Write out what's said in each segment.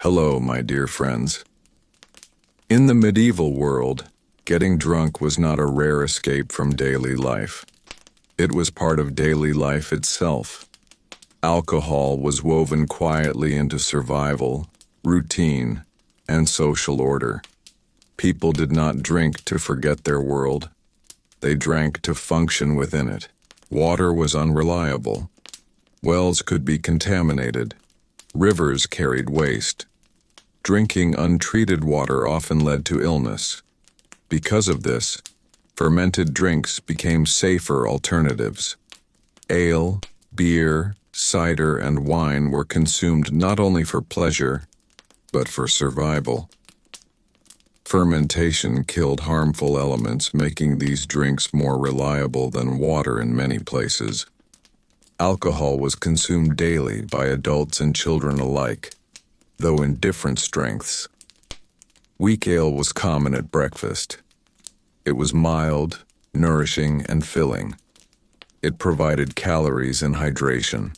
Hello, my dear friends. In the medieval world, getting drunk was not a rare escape from daily life. It was part of daily life itself. Alcohol was woven quietly into survival, routine, and social order. People did not drink to forget their world. They drank to function within it. Water was unreliable. Wells could be contaminated. Rivers carried waste. Drinking untreated water often led to illness. Because of this, fermented drinks became safer alternatives. Ale, beer, cider, and wine were consumed not only for pleasure, but for survival. Fermentation killed harmful elements, making these drinks more reliable than water in many places. Alcohol was consumed daily by adults and children alike, though in different strengths. Weak ale was common at breakfast. It was mild, nourishing, and filling. It provided calories and hydration.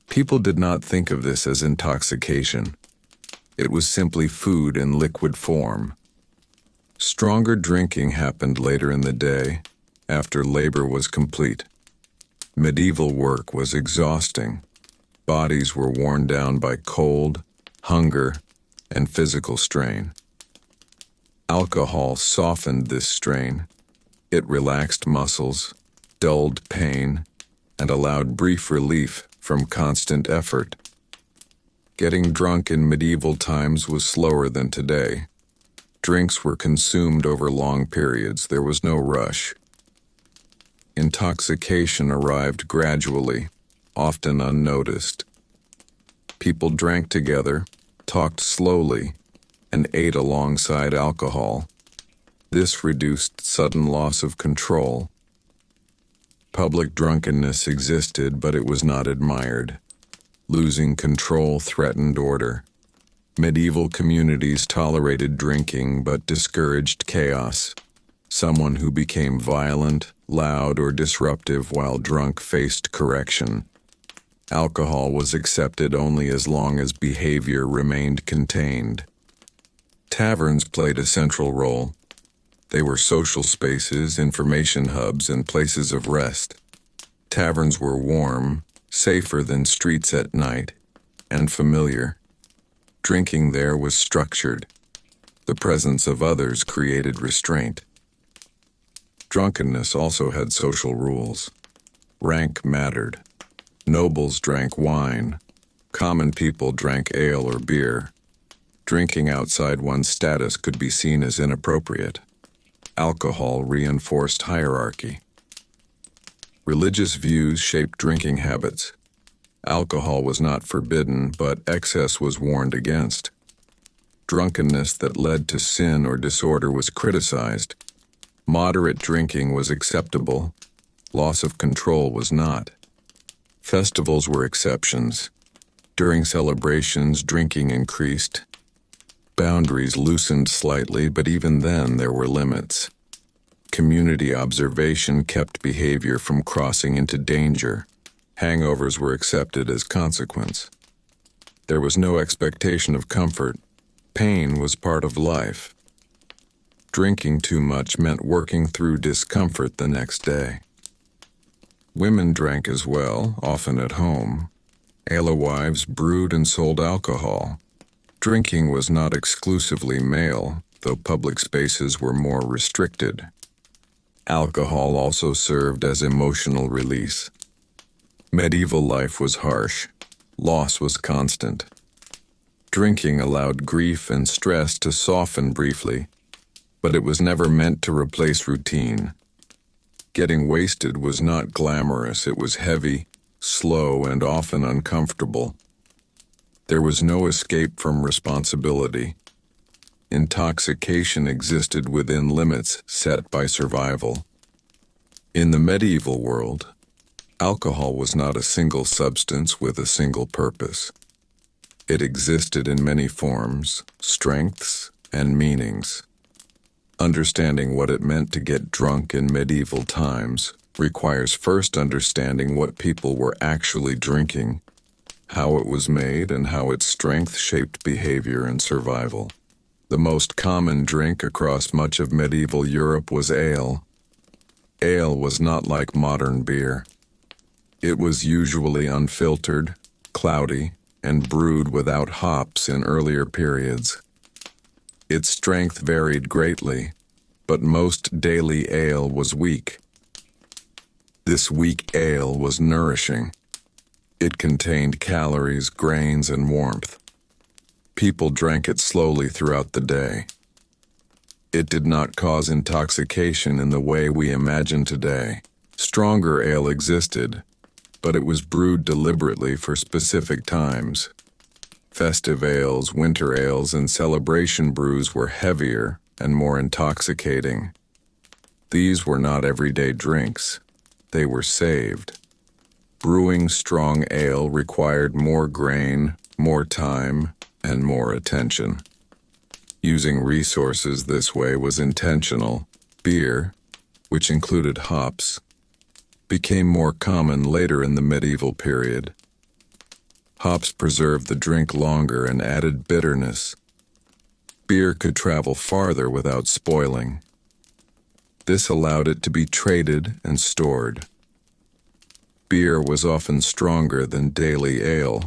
People did not think of this as intoxication. It was simply food in liquid form. Stronger drinking happened later in the day, after labor was complete. Medieval work was exhausting. Bodies were worn down by cold, hunger, and physical strain. Alcohol softened this strain. It relaxed muscles, dulled pain, and allowed brief relief from constant effort. Getting drunk in medieval times was slower than today. Drinks were consumed over long periods. There was no rush. Intoxication arrived gradually, often unnoticed. People drank together, talked slowly, and ate alongside alcohol. This reduced sudden loss of control. Public drunkenness existed, but it was not admired. Losing control threatened order. Medieval communities tolerated drinking but discouraged chaos. Someone who became violent, loud, or disruptive while drunk faced correction. Alcohol was accepted only as long as behavior remained contained. Taverns played a central role. They were social spaces, information hubs, and places of rest. Taverns were warm, safer than streets at night, and familiar. Drinking there was structured. The presence of others created restraint. Drunkenness also had social rules. Rank mattered. Nobles drank wine. Common people drank ale or beer. Drinking outside one's status could be seen as inappropriate. Alcohol reinforced hierarchy. Religious views shaped drinking habits. Alcohol was not forbidden, but excess was warned against. Drunkenness that led to sin or disorder was criticized. Moderate drinking was acceptable. Loss of control was not. Festivals were exceptions. During celebrations, drinking increased. Boundaries loosened slightly, but even then there were limits. Community observation kept behavior from crossing into danger. Hangovers were accepted as consequence. There was no expectation of comfort. Pain was part of life. Drinking too much meant working through discomfort the next day. Women drank as well, often at home. Alewives brewed and sold alcohol. Drinking was not exclusively male, though public spaces were more restricted. Alcohol also served as emotional release. Medieval life was harsh. Loss was constant. Drinking allowed grief and stress to soften briefly, but it was never meant to replace routine. Getting wasted was not glamorous. It was heavy, slow, and often uncomfortable. There was no escape from responsibility. Intoxication existed within limits set by survival. In the medieval world, alcohol was not a single substance with a single purpose. It existed in many forms, strengths, and meanings. Understanding what it meant to get drunk in medieval times requires first understanding what people were actually drinking how it was made, and how its strength shaped behavior and survival. The most common drink across much of medieval Europe was ale. Ale was not like modern beer. It was usually unfiltered, cloudy, and brewed without hops in earlier periods. Its strength varied greatly, but most daily ale was weak. This weak ale was nourishing. It contained calories, grains, and warmth. People drank it slowly throughout the day. It did not cause intoxication in the way we imagine today. Stronger ale existed, but it was brewed deliberately for specific times. Festive ales, winter ales, and celebration brews were heavier and more intoxicating. These were not everyday drinks. They were saved. Brewing strong ale required more grain, more time, and more attention. Using resources this way was intentional. Beer, which included hops, became more common later in the medieval period. Hops preserved the drink longer and added bitterness. Beer could travel farther without spoiling. This allowed it to be traded and stored. Beer was often stronger than daily ale,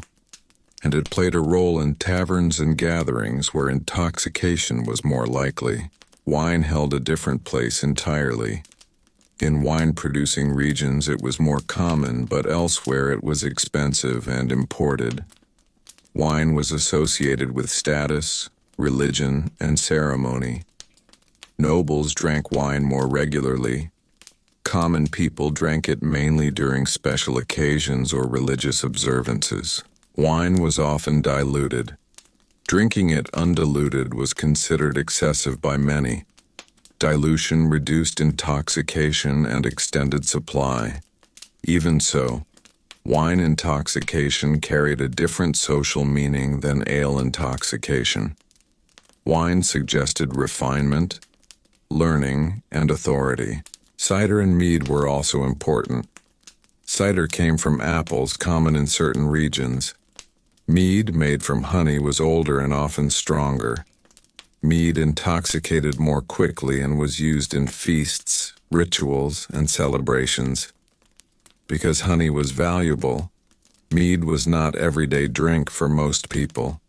and it played a role in taverns and gatherings where intoxication was more likely. Wine held a different place entirely. In wine-producing regions it was more common, but elsewhere it was expensive and imported. Wine was associated with status, religion, and ceremony. Nobles drank wine more regularly. Common people drank it mainly during special occasions or religious observances. Wine was often diluted. Drinking it undiluted was considered excessive by many. Dilution reduced intoxication and extended supply. Even so, wine intoxication carried a different social meaning than ale intoxication. Wine suggested refinement, learning, and authority. Cider and mead were also important. Cider came from apples common in certain regions. Mead made from honey was older and often stronger. Mead intoxicated more quickly and was used in feasts, rituals, and celebrations. Because honey was valuable, mead was not everyday drink for most people.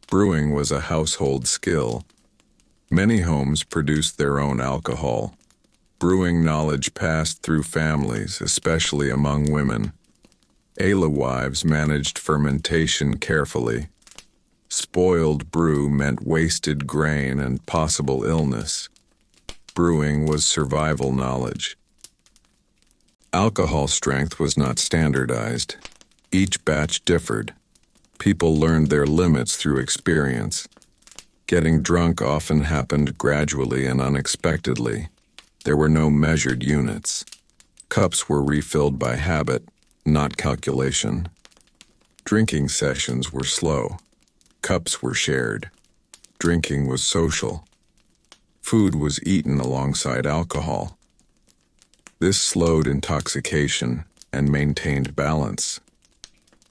Brewing was a household skill. Many homes produced their own alcohol. Brewing knowledge passed through families, especially among women. Alewives managed fermentation carefully. Spoiled brew meant wasted grain and possible illness. Brewing was survival knowledge. Alcohol strength was not standardized. Each batch differed. People learned their limits through experience. Getting drunk often happened gradually and unexpectedly. There were no measured units. Cups were refilled by habit, not calculation. Drinking sessions were slow. Cups were shared. Drinking was social. Food was eaten alongside alcohol. This slowed intoxication and maintained balance.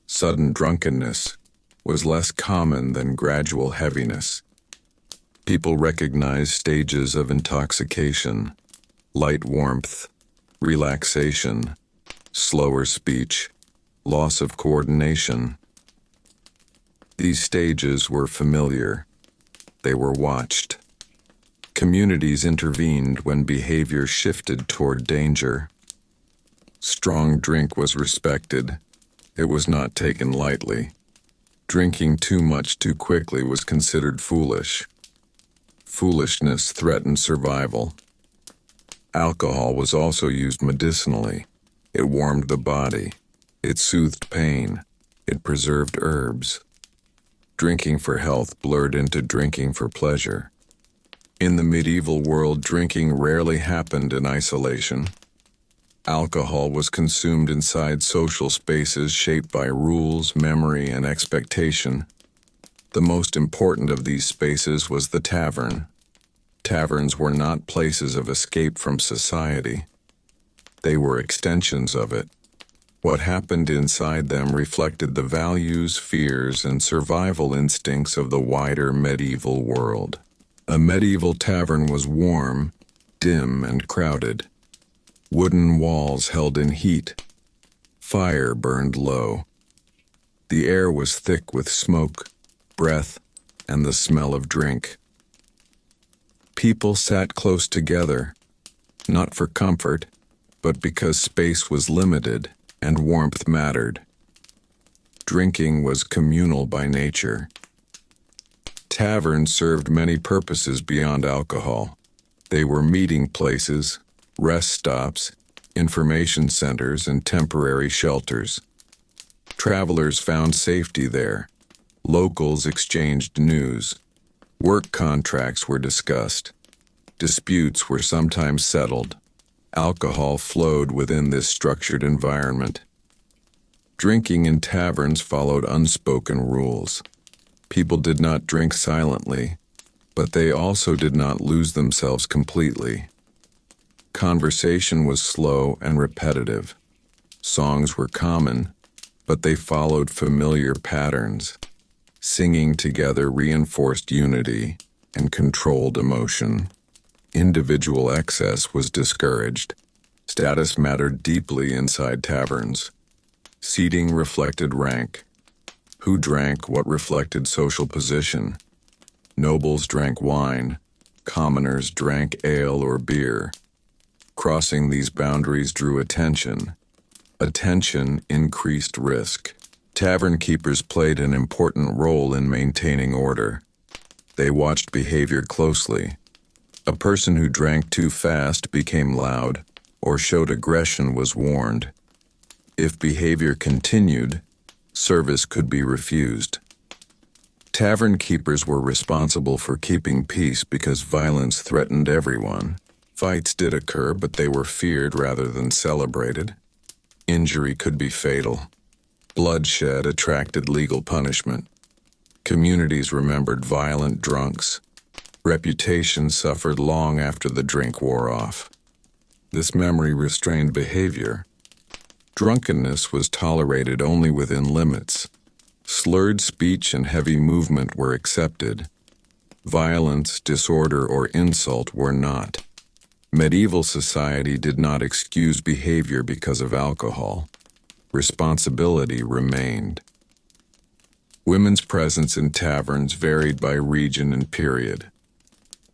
Sudden drunkenness was less common than gradual heaviness. People recognized stages of intoxication: light warmth, relaxation, slower speech, loss of coordination. These stages were familiar. They were watched. Communities intervened when behavior shifted toward danger. Strong drink was respected. It was not taken lightly. Drinking too much too quickly was considered foolish. Foolishness threatened survival. Alcohol was also used medicinally. It warmed the body. It soothed pain. It preserved herbs. Drinking for health blurred into drinking for pleasure. In the medieval world, drinking rarely happened in isolation. Alcohol was consumed inside social spaces shaped by rules, memory, and expectation. The most important of these spaces was the tavern. Taverns were not places of escape from society. They were extensions of it. What happened inside them reflected the values, fears, and survival instincts of the wider medieval world. A medieval tavern was warm, dim, and crowded. Wooden walls held in heat. Fire burned low. The air was thick with smoke, breath, and the smell of drink. People sat close together, not for comfort, but because space was limited and warmth mattered. Drinking was communal by nature. Taverns served many purposes beyond alcohol. They were meeting places, rest stops, information centers, and temporary shelters. Travelers found safety there. Locals exchanged news. Work contracts were discussed. Disputes were sometimes settled. Alcohol flowed within this structured environment. Drinking in taverns followed unspoken rules. People did not drink silently, but they also did not lose themselves completely. Conversation was slow and repetitive. Songs were common, but they followed familiar patterns. Singing together reinforced unity and controlled emotion. Individual excess was discouraged. Status mattered deeply inside taverns. Seating reflected rank. Who drank what reflected social position. Nobles drank wine. Commoners drank ale or beer. Crossing these boundaries drew attention. Attention increased risk. Tavern keepers played an important role in maintaining order. They watched behavior closely. A person who drank too fast became loud or showed aggression was warned. If behavior continued, service could be refused. Tavern keepers were responsible for keeping peace because violence threatened everyone. Fights did occur, but they were feared rather than celebrated. Injury could be fatal. Bloodshed attracted legal punishment. Communities remembered violent drunks. Reputation suffered long after the drink wore off. This memory restrained behavior. Drunkenness was tolerated only within limits. Slurred speech and heavy movement were accepted. Violence, disorder, or insult were not. Medieval society did not excuse behavior because of alcohol. Responsibility remained. Women's presence in taverns varied by region and period.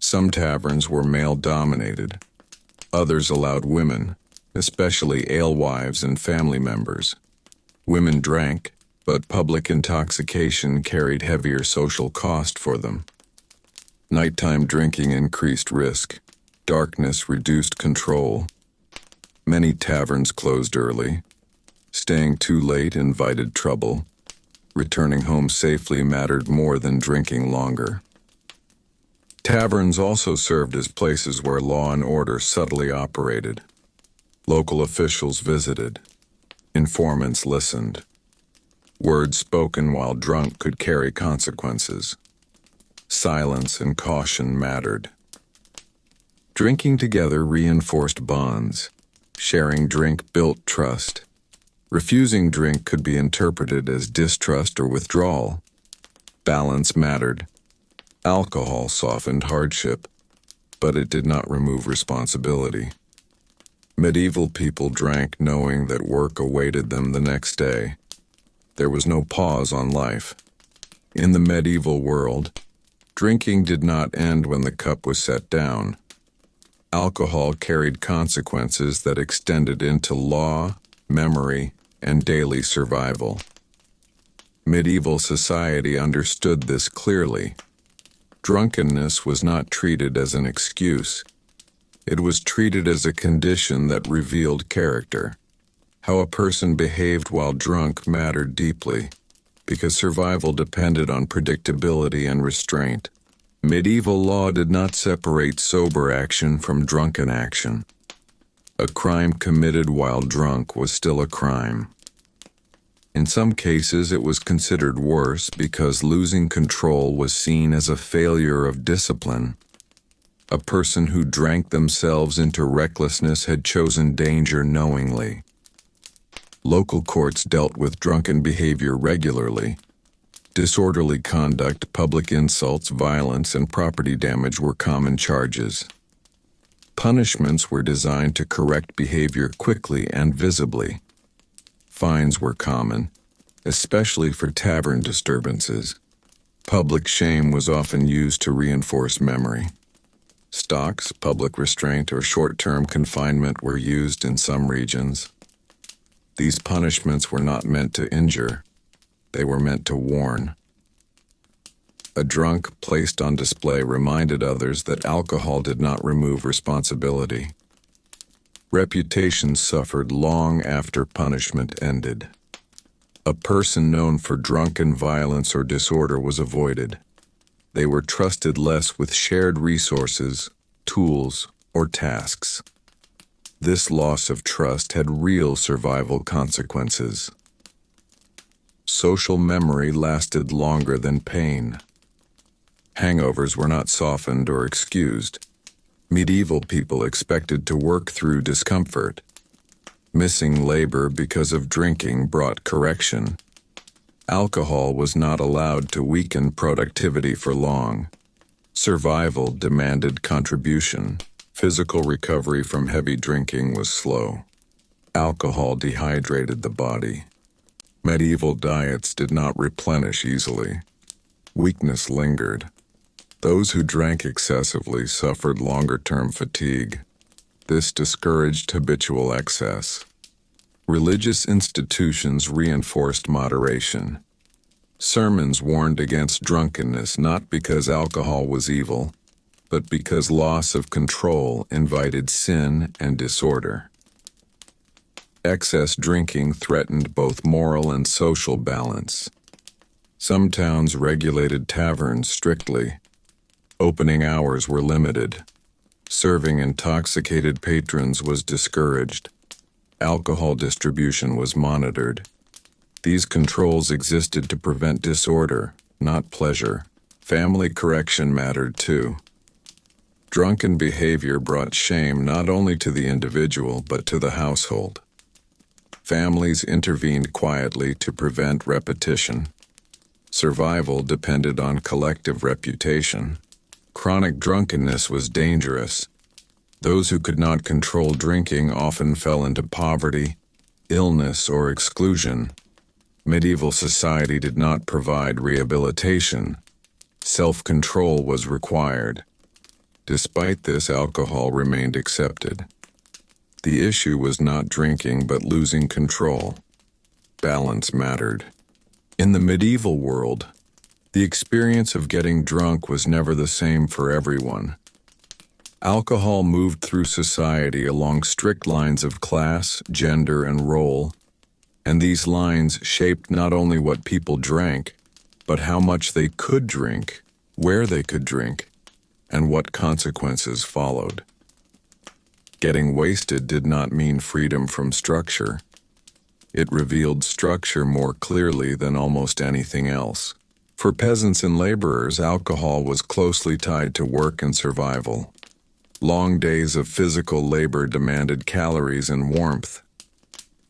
Some taverns were male-dominated. Others allowed women, especially alewives and family members. Women drank, but public intoxication carried heavier social cost for them. Nighttime drinking increased risk. Darkness reduced control. Many taverns closed early. Staying too late invited trouble. Returning home safely mattered more than drinking longer. Taverns also served as places where law and order subtly operated. Local officials visited. Informants listened. Words spoken while drunk could carry consequences. Silence and caution mattered. Drinking together reinforced bonds. Sharing drink built trust. Refusing drink could be interpreted as distrust or withdrawal. Balance mattered. Alcohol softened hardship, but it did not remove responsibility. Medieval people drank knowing that work awaited them the next day. There was no pause on life. In the medieval world, drinking did not end when the cup was set down. Alcohol carried consequences that extended into law, memory, and daily survival. Medieval society understood this clearly. Drunkenness was not treated as an excuse. It was treated as a condition that revealed character. How a person behaved while drunk mattered deeply, because survival depended on predictability and restraint. Medieval law did not separate sober action from drunken action. A crime committed while drunk was still a crime. In some cases, it was considered worse because losing control was seen as a failure of discipline. A person who drank themselves into recklessness had chosen danger knowingly. Local courts dealt with drunken behavior regularly. Disorderly conduct, public insults, violence, and property damage were common charges. Punishments were designed to correct behavior quickly and visibly. Fines were common, especially for tavern disturbances. Public shame was often used to reinforce memory. Stocks, public restraint, or short-term confinement were used in some regions. These punishments were not meant to injure, they were meant to warn. A drunk placed on display reminded others that alcohol did not remove responsibility. Reputations suffered long after punishment ended. A person known for drunken violence or disorder was avoided. They were trusted less with shared resources, tools, or tasks. This loss of trust had real survival consequences. Social memory lasted longer than pain. Hangovers were not softened or excused. Medieval people expected to work through discomfort. Missing labor because of drinking brought correction. Alcohol was not allowed to weaken productivity for long. Survival demanded contribution. Physical recovery from heavy drinking was slow. Alcohol dehydrated the body. Medieval diets did not replenish easily. Weakness lingered. Those who drank excessively suffered longer-term fatigue. This discouraged habitual excess. Religious institutions reinforced moderation. Sermons warned against drunkenness not because alcohol was evil, but because loss of control invited sin and disorder. Excess drinking threatened both moral and social balance. Some towns regulated taverns strictly. Opening hours were limited. Serving intoxicated patrons was discouraged. Alcohol distribution was monitored. These controls existed to prevent disorder, not pleasure. Family correction mattered too. Drunken behavior brought shame not only to the individual but to the household. Families intervened quietly to prevent repetition. Survival depended on collective reputation. Chronic drunkenness was dangerous. Those who could not control drinking often fell into poverty, illness, or exclusion. Medieval society did not provide rehabilitation. Self-control was required. Despite this, alcohol remained accepted. The issue was not drinking but losing control. Balance mattered. In the medieval world, the experience of getting drunk was never the same for everyone. Alcohol moved through society along strict lines of class, gender, and role, and these lines shaped not only what people drank, but how much they could drink, where they could drink, and what consequences followed. Getting wasted did not mean freedom from structure. It revealed structure more clearly than almost anything else. For peasants and laborers, alcohol was closely tied to work and survival. Long days of physical labor demanded calories and warmth.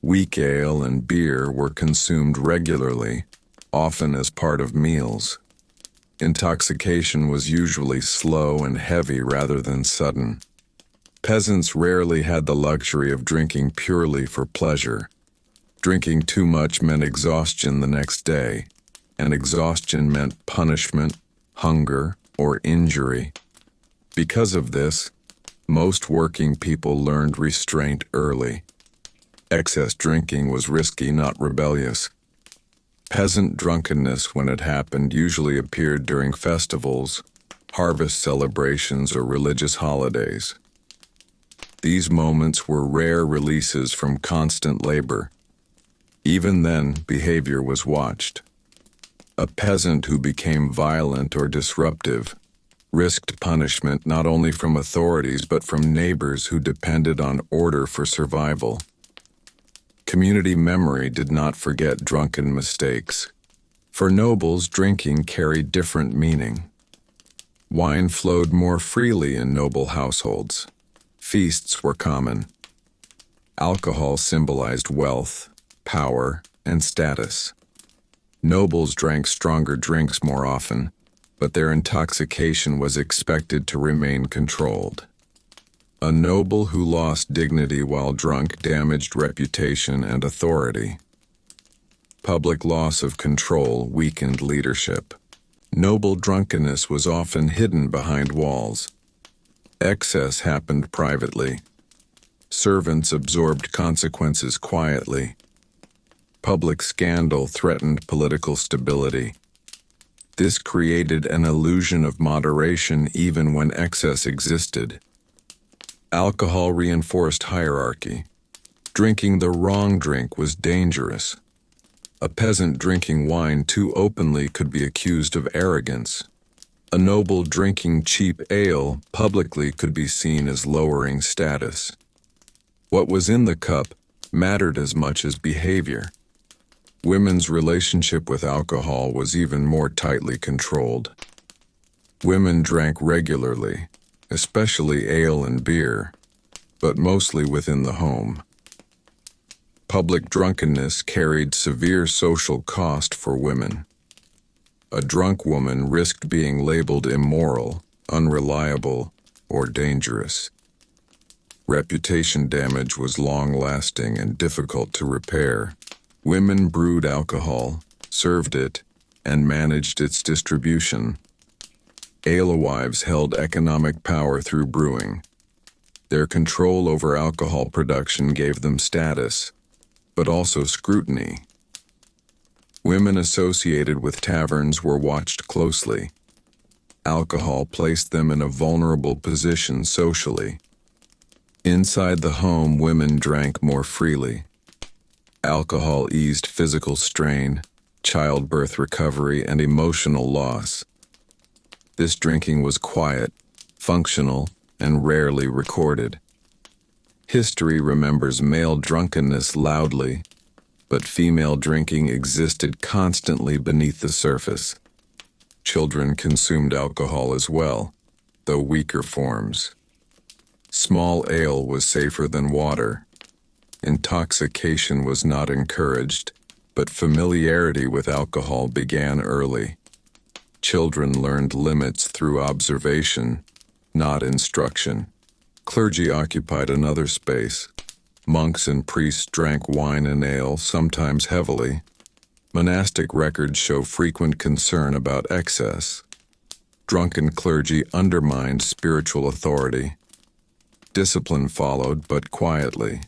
Weak ale and beer were consumed regularly, often as part of meals. Intoxication was usually slow and heavy rather than sudden. Peasants rarely had the luxury of drinking purely for pleasure. Drinking too much meant exhaustion the next day, and exhaustion meant punishment, hunger, or injury. Because of this, most working people learned restraint early. Excess drinking was risky, not rebellious. Peasant drunkenness, when it happened, usually appeared during festivals, harvest celebrations, or religious holidays. These moments were rare releases from constant labor. Even then, behavior was watched. A peasant who became violent or disruptive risked punishment not only from authorities but from neighbors who depended on order for survival. Community memory did not forget drunken mistakes. For nobles, drinking carried different meaning. Wine flowed more freely in noble households. Feasts were common. Alcohol symbolized wealth. power, and status. Nobles drank stronger drinks more often, but their intoxication was expected to remain controlled. A noble who lost dignity while drunk damaged reputation and authority. Public loss of control weakened leadership. Noble drunkenness was often hidden behind walls. Excess happened privately. Servants absorbed consequences quietly. Public scandal threatened political stability. This created an illusion of moderation even when excess existed. Alcohol reinforced hierarchy. Drinking the wrong drink was dangerous. A peasant drinking wine too openly could be accused of arrogance. A noble drinking cheap ale publicly could be seen as lowering status. What was in the cup mattered as much as behavior. Women's relationship with alcohol was even more tightly controlled. Women drank regularly, especially ale and beer, but mostly within the home. Public drunkenness carried severe social cost for women. A drunk woman risked being labeled immoral, unreliable, or dangerous. Reputation damage was long-lasting and difficult to repair. Women brewed alcohol, served it, and managed its distribution. Alewives held economic power through brewing. Their control over alcohol production gave them status, but also scrutiny. Women associated with taverns were watched closely. Alcohol placed them in a vulnerable position socially. Inside the home, women drank more freely. Alcohol eased physical strain, childbirth recovery, and emotional loss. This drinking was quiet, functional, and rarely recorded. History remembers male drunkenness loudly, but female drinking existed constantly beneath the surface. Children consumed alcohol as well, though weaker forms. Small ale was safer than water. Intoxication was not encouraged, but familiarity with alcohol began early. Children learned limits through observation, not instruction. Clergy occupied another space. Monks and priests drank wine and ale, sometimes heavily. Monastic records show frequent concern about excess. Drunken clergy undermined spiritual authority. Discipline followed, but quietly.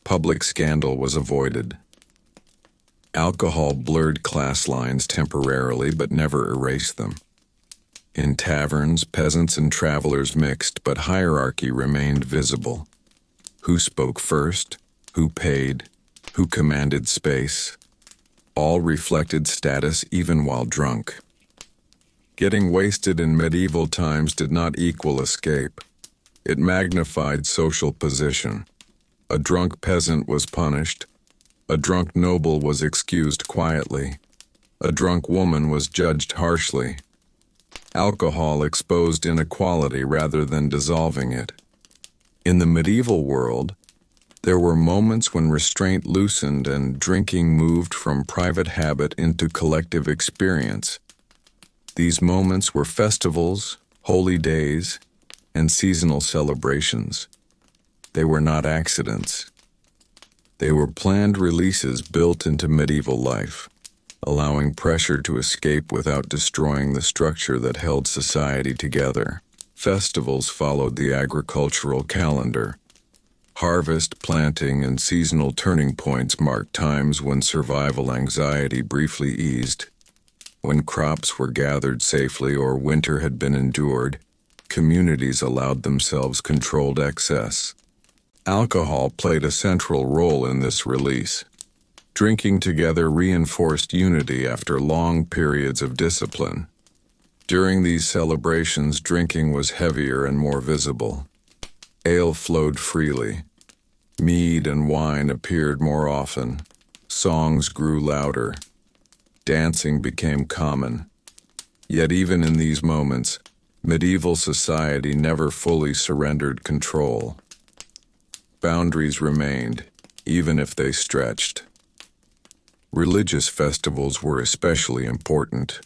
Public scandal was avoided. Alcohol blurred class lines temporarily, but never erased them. In taverns, peasants and travelers mixed, but hierarchy remained visible. Who spoke first? Who paid? Who commanded space? All reflected status even while drunk. Getting wasted in medieval times did not equal escape. It magnified social position. A drunk peasant was punished. A drunk noble was excused quietly. A drunk woman was judged harshly. Alcohol exposed inequality rather than dissolving it. In the medieval world, there were moments when restraint loosened and drinking moved from private habit into collective experience. These moments were festivals, holy days, and seasonal celebrations. They were not accidents. They were planned releases built into medieval life, allowing pressure to escape without destroying the structure that held society together. Festivals followed the agricultural calendar. Harvest, planting, and seasonal turning points marked times when survival anxiety briefly eased. When crops were gathered safely or winter had been endured, communities allowed themselves controlled excess. Alcohol played a central role in this release. Drinking together reinforced unity after long periods of discipline. During these celebrations, drinking was heavier and more visible. Ale flowed freely. Mead and wine appeared more often. Songs grew louder. Dancing became common. Yet even in these moments, medieval society never fully surrendered control. Boundaries remained, even if they stretched. Religious festivals were especially important.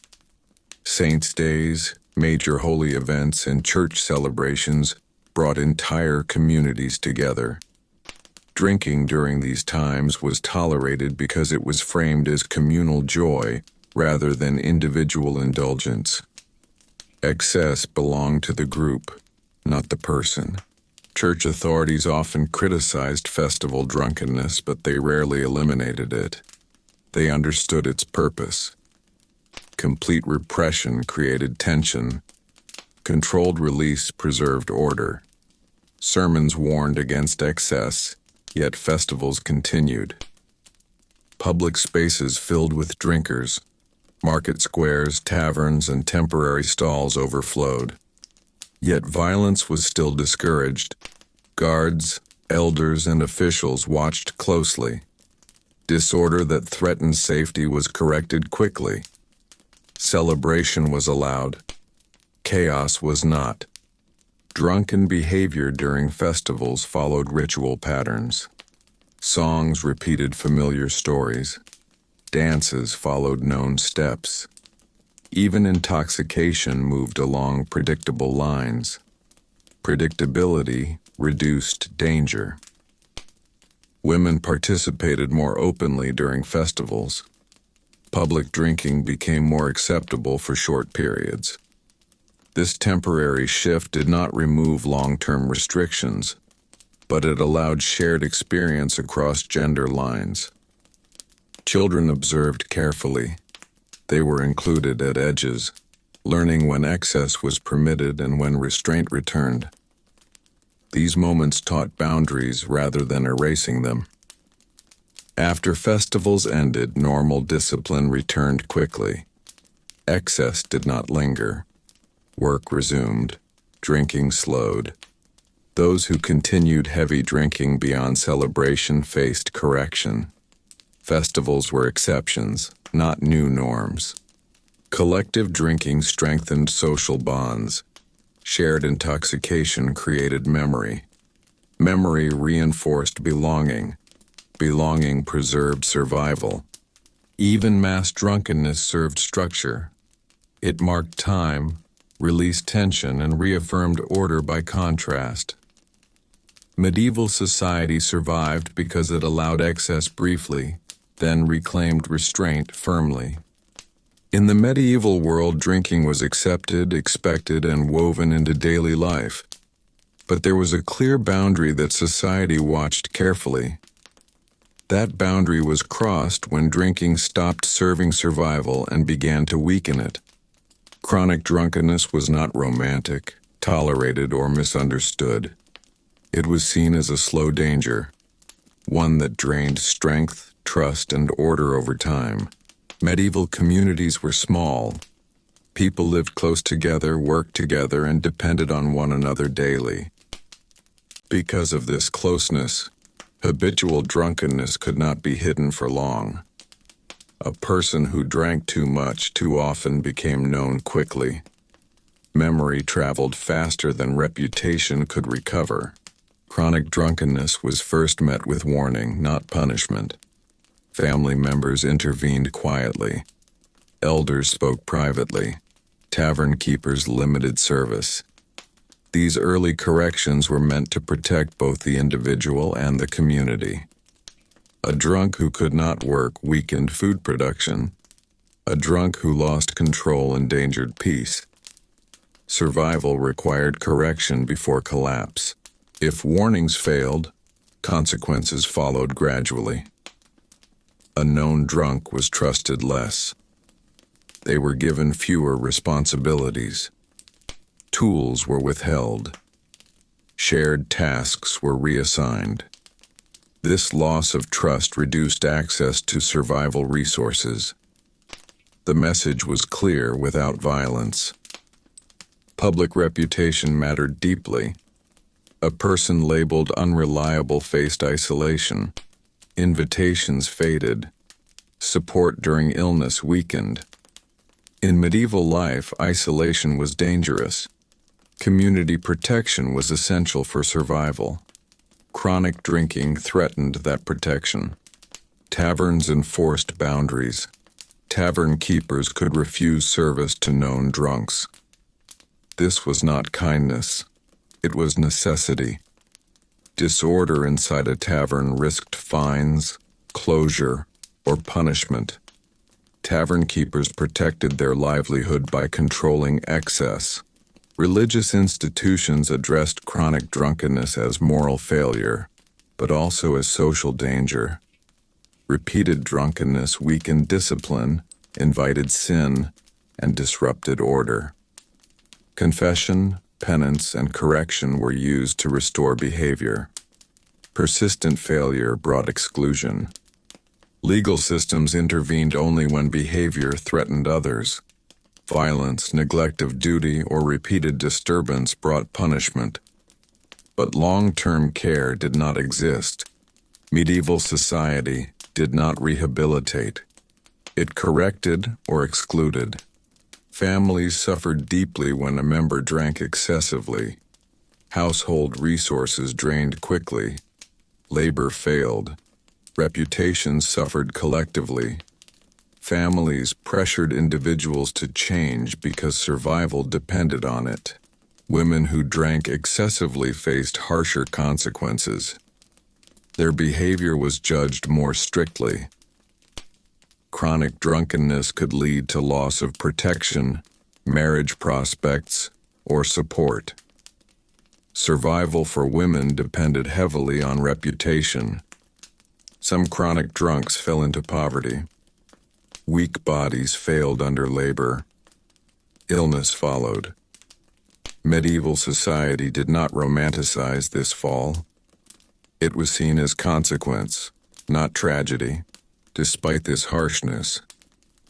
Saints' days, major holy events, and church celebrations brought entire communities together. Drinking during these times was tolerated because it was framed as communal joy rather than individual indulgence. Excess belonged to the group, not the person. Church authorities often criticized festival drunkenness, but they rarely eliminated it. They understood its purpose. Complete repression created tension. Controlled release preserved order. Sermons warned against excess, yet festivals continued. Public spaces filled with drinkers. Market squares, taverns, and temporary stalls overflowed. Yet violence was still discouraged. Guards, elders, and officials watched closely. Disorder that threatened safety was corrected quickly. Celebration was allowed. Chaos was not. Drunken behavior during festivals followed ritual patterns. Songs repeated familiar stories. Dances followed known steps. Even intoxication moved along predictable lines. Predictability reduced danger. Women participated more openly during festivals. Public drinking became more acceptable for short periods. This temporary shift did not remove long-term restrictions, but it allowed shared experience across gender lines. Children observed carefully. They were included at edges, learning when excess was permitted and when restraint returned. These moments taught boundaries rather than erasing them. After festivals ended, normal discipline returned quickly. Excess did not linger. Work resumed. Drinking slowed. Those who continued heavy drinking beyond celebration faced correction. Festivals were exceptions, not new norms. Collective drinking strengthened social bonds. Shared intoxication created memory. Memory reinforced belonging. Belonging preserved survival. Even mass drunkenness served structure. It marked time, released tension, and reaffirmed order by contrast. Medieval society survived because it allowed excess briefly, then reclaimed restraint firmly. In the medieval world, drinking was accepted, expected, and woven into daily life. But there was a clear boundary that society watched carefully. That boundary was crossed when drinking stopped serving survival and began to weaken it. Chronic drunkenness was not romantic, tolerated, or misunderstood. It was seen as a slow danger, one that drained strength, trust, and order over time. Medieval communities were small. People lived close together, worked together, and depended on one another daily. Because of this closeness, habitual drunkenness could not be hidden for long. A person who drank too much too often became known quickly. Memory traveled faster than reputation could recover. Chronic drunkenness was first met with warning, not punishment. Family members intervened quietly. Elders spoke privately. Tavern keepers limited service. These early corrections were meant to protect both the individual and the community. A drunk who could not work weakened food production. A drunk who lost control endangered peace. Survival required correction before collapse. If warnings failed, consequences followed gradually. A known drunk was trusted less. They were given fewer responsibilities. Tools were withheld. Shared tasks were reassigned. This loss of trust reduced access to survival resources. The message was clear without violence. Public reputation mattered deeply. A person labeled unreliable faced isolation. Invitations faded. Support during illness weakened. In medieval life, isolation was dangerous. Community protection was essential for survival. Chronic drinking threatened that protection. Taverns enforced boundaries. Tavern keepers could refuse service to known drunks. This was not kindness. It was necessity. Disorder inside a tavern risked fines, closure, or punishment. Tavern keepers protected their livelihood by controlling excess. Religious institutions addressed chronic drunkenness as moral failure, but also as social danger. Repeated drunkenness weakened discipline, invited sin, and disrupted order. Confession, penance, and correction were used to restore behavior. Persistent failure brought exclusion. Legal systems intervened only when behavior threatened others. Violence, neglect of duty, or repeated disturbance brought punishment. But long-term care did not exist. Medieval society did not rehabilitate. It corrected or excluded. Families suffered deeply when a member drank excessively. Household resources drained quickly. Labor failed. Reputations suffered collectively. Families pressured individuals to change because survival depended on it. Women who drank excessively faced harsher consequences. Their behavior was judged more strictly. Chronic drunkenness could lead to loss of protection, marriage prospects, or support. Survival for women depended heavily on reputation. Some chronic drunks fell into poverty. Weak bodies failed under labor. Illness followed. Medieval society did not romanticize this fall. It was seen as consequence, not tragedy. Despite this harshness,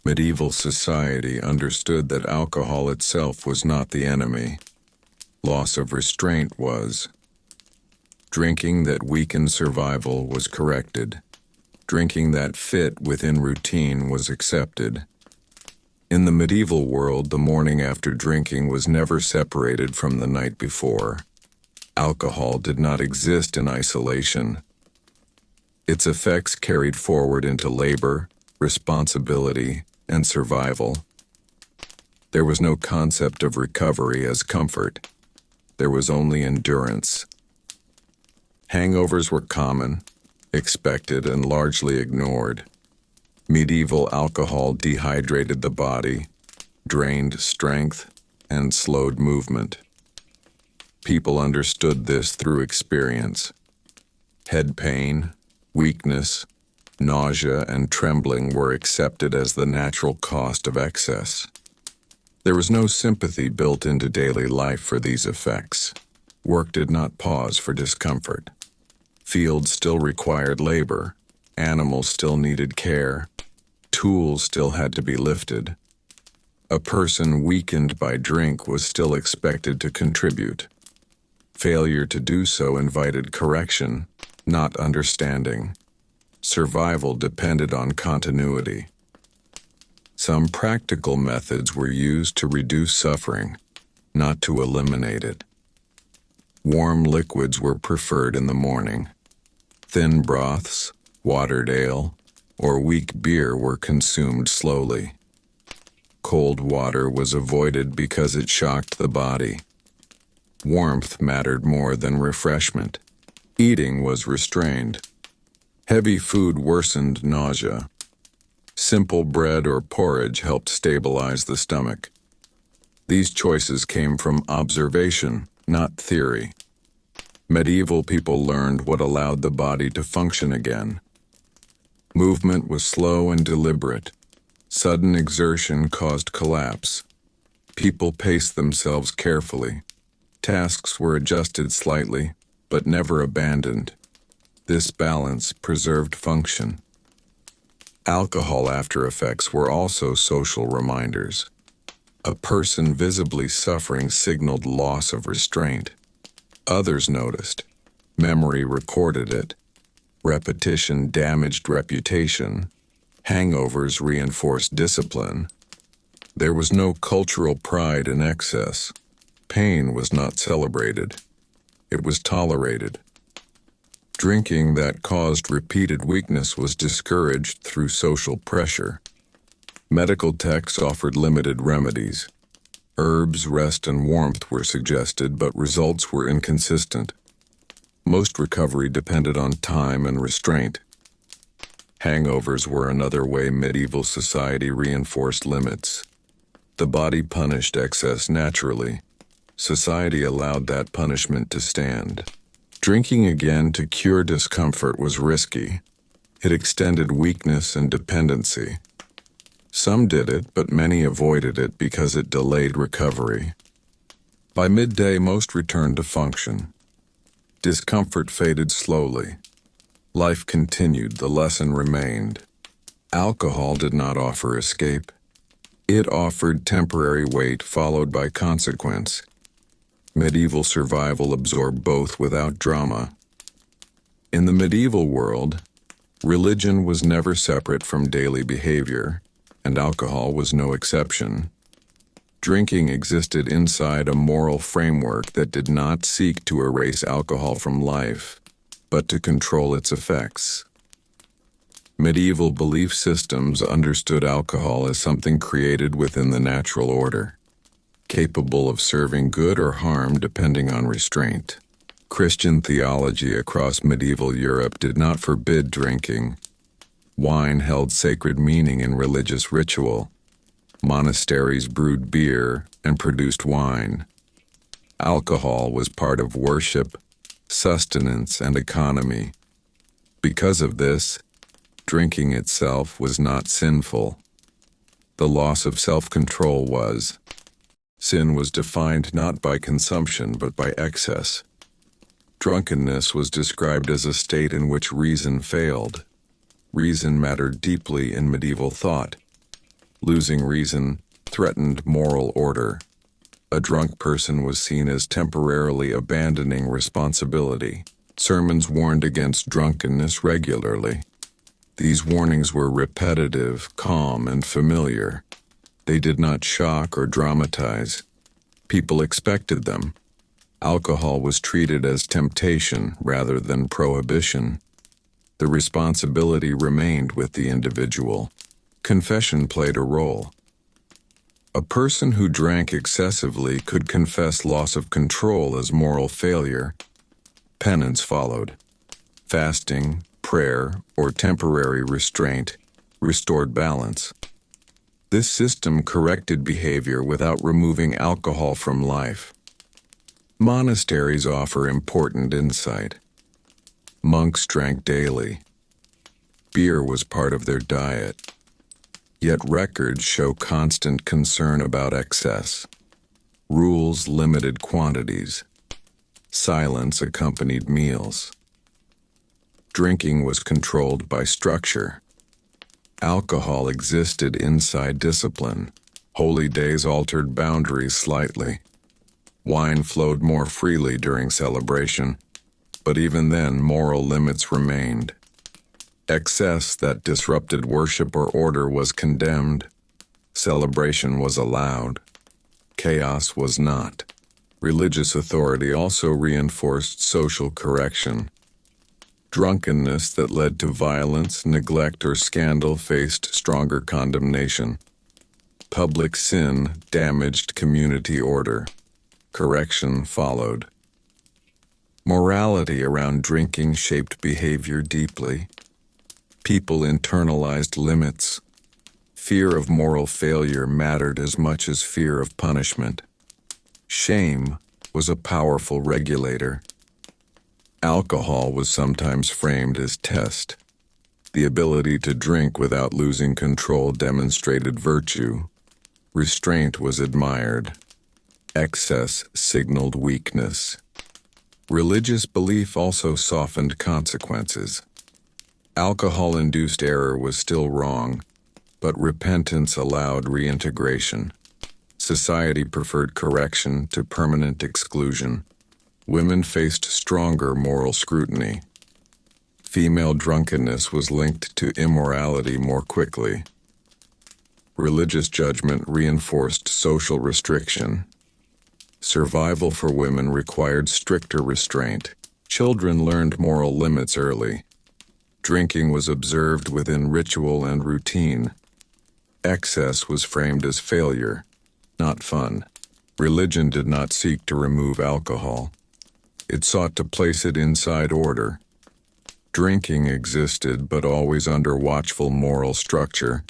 medieval society understood that alcohol itself was not the enemy. Loss of restraint was. Drinking that weakened survival was corrected. Drinking that fit within routine was accepted. In the medieval world, the morning after drinking was never separated from the night before. Alcohol did not exist in isolation. Its effects carried forward into labor, responsibility, and survival. There was no concept of recovery as comfort. There was only endurance. Hangovers were common, expected, and largely ignored. Medieval alcohol dehydrated the body, drained strength, and slowed movement. People understood this through experience. Head pain, weakness, nausea, and trembling were accepted as the natural cost of excess. There was no sympathy built into daily life for these effects. Work did not pause for discomfort. Fields still required labor. Animals still needed care. Tools still had to be lifted. A person weakened by drink was still expected to contribute. Failure to do so invited correction, not understanding. Survival depended on continuity. Some practical methods were used to reduce suffering, not to eliminate it. Warm liquids were preferred in the morning. Thin broths, watered ale, or weak beer were consumed slowly. Cold water was avoided because it shocked the body. Warmth mattered more than refreshment. Eating was restrained. Heavy food worsened nausea. Simple bread or porridge helped stabilize the stomach. These choices came from observation, not theory. Medieval people learned what allowed the body to function again. Movement was slow and deliberate. Sudden exertion caused collapse. People paced themselves carefully. Tasks were adjusted slightly, but never abandoned. This balance preserved function. Alcohol after effects were also social reminders. A person visibly suffering signaled loss of restraint. Others noticed. Memory recorded it. Repetition damaged reputation. Hangovers reinforced discipline. There was no cultural pride in excess. Pain was not celebrated. It was tolerated. Drinking that caused repeated weakness was discouraged through social pressure. Medical texts offered limited remedies. Herbs, rest, and warmth were suggested, but results were inconsistent. Most recovery depended on time and restraint. Hangovers were another way medieval society reinforced limits. The body punished excess naturally. Society allowed that punishment to stand. Drinking again to cure discomfort was risky. It extended weakness and dependency. Some did it, but many avoided it because it delayed recovery. By midday, most returned to function. Discomfort faded slowly. Life continued, the lesson remained. Alcohol did not offer escape. It offered temporary weight followed by consequence. Medieval survival absorbed both without drama. In the medieval world, religion was never separate from daily behavior, and alcohol was no exception. Drinking existed inside a moral framework that did not seek to erase alcohol from life, but to control its effects. Medieval belief systems understood alcohol as something created within the natural order, capable of serving good or harm depending on restraint. Christian theology across medieval Europe did not forbid drinking. Wine held sacred meaning in religious ritual. Monasteries brewed beer and produced wine. Alcohol was part of worship, sustenance, and economy. Because of this, drinking itself was not sinful. The loss of self-control was. Sin was defined not by consumption but by excess. Drunkenness was described as a state in which reason failed. Reason mattered deeply in medieval thought. Losing reason threatened moral order. A drunk person was seen as temporarily abandoning responsibility. Sermons warned against drunkenness regularly. These warnings were repetitive, calm, and familiar. They did not shock or dramatize. People expected them. Alcohol was treated as temptation rather than prohibition. The responsibility remained with the individual. Confession played a role. A person who drank excessively could confess loss of control as moral failure. Penance followed. Fasting, prayer, or temporary restraint restored balance. This system corrected behavior without removing alcohol from life. Monasteries offer important insight. Monks drank daily. Beer was part of their diet. Yet records show constant concern about excess. Rules limited quantities. Silence accompanied meals. Drinking was controlled by structure. Alcohol existed inside discipline. Holy days altered boundaries slightly. Wine flowed more freely during celebration, but even then moral limits remained. Excess that disrupted worship or order was condemned. Celebration was allowed. Chaos was not. Religious authority also reinforced social correction. Drunkenness that led to violence, neglect, or scandal faced stronger condemnation. Public sin damaged community order. Correction followed. Morality around drinking shaped behavior deeply. People internalized limits. Fear of moral failure mattered as much as fear of punishment. Shame was a powerful regulator. Alcohol was sometimes framed as test. The ability to drink without losing control demonstrated virtue. Restraint was admired. Excess signaled weakness. Religious belief also softened consequences. Alcohol-induced error was still wrong, but repentance allowed reintegration. Society preferred correction to permanent exclusion. Women faced stronger moral scrutiny. Female drunkenness was linked to immorality more quickly. Religious judgment reinforced social restriction. Survival for women required stricter restraint. Children learned moral limits early. Drinking was observed within ritual and routine. Excess was framed as failure, not fun. Religion did not seek to remove alcohol. It sought to place it inside order. Drinking existed, but always under watchful moral structure.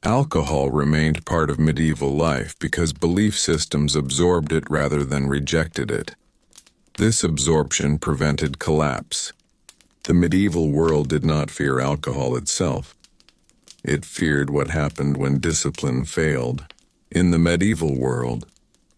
Alcohol remained part of medieval life because belief systems absorbed it rather than rejected it. This absorption prevented collapse. The medieval world did not fear alcohol itself. It feared what happened when discipline failed. In the medieval world,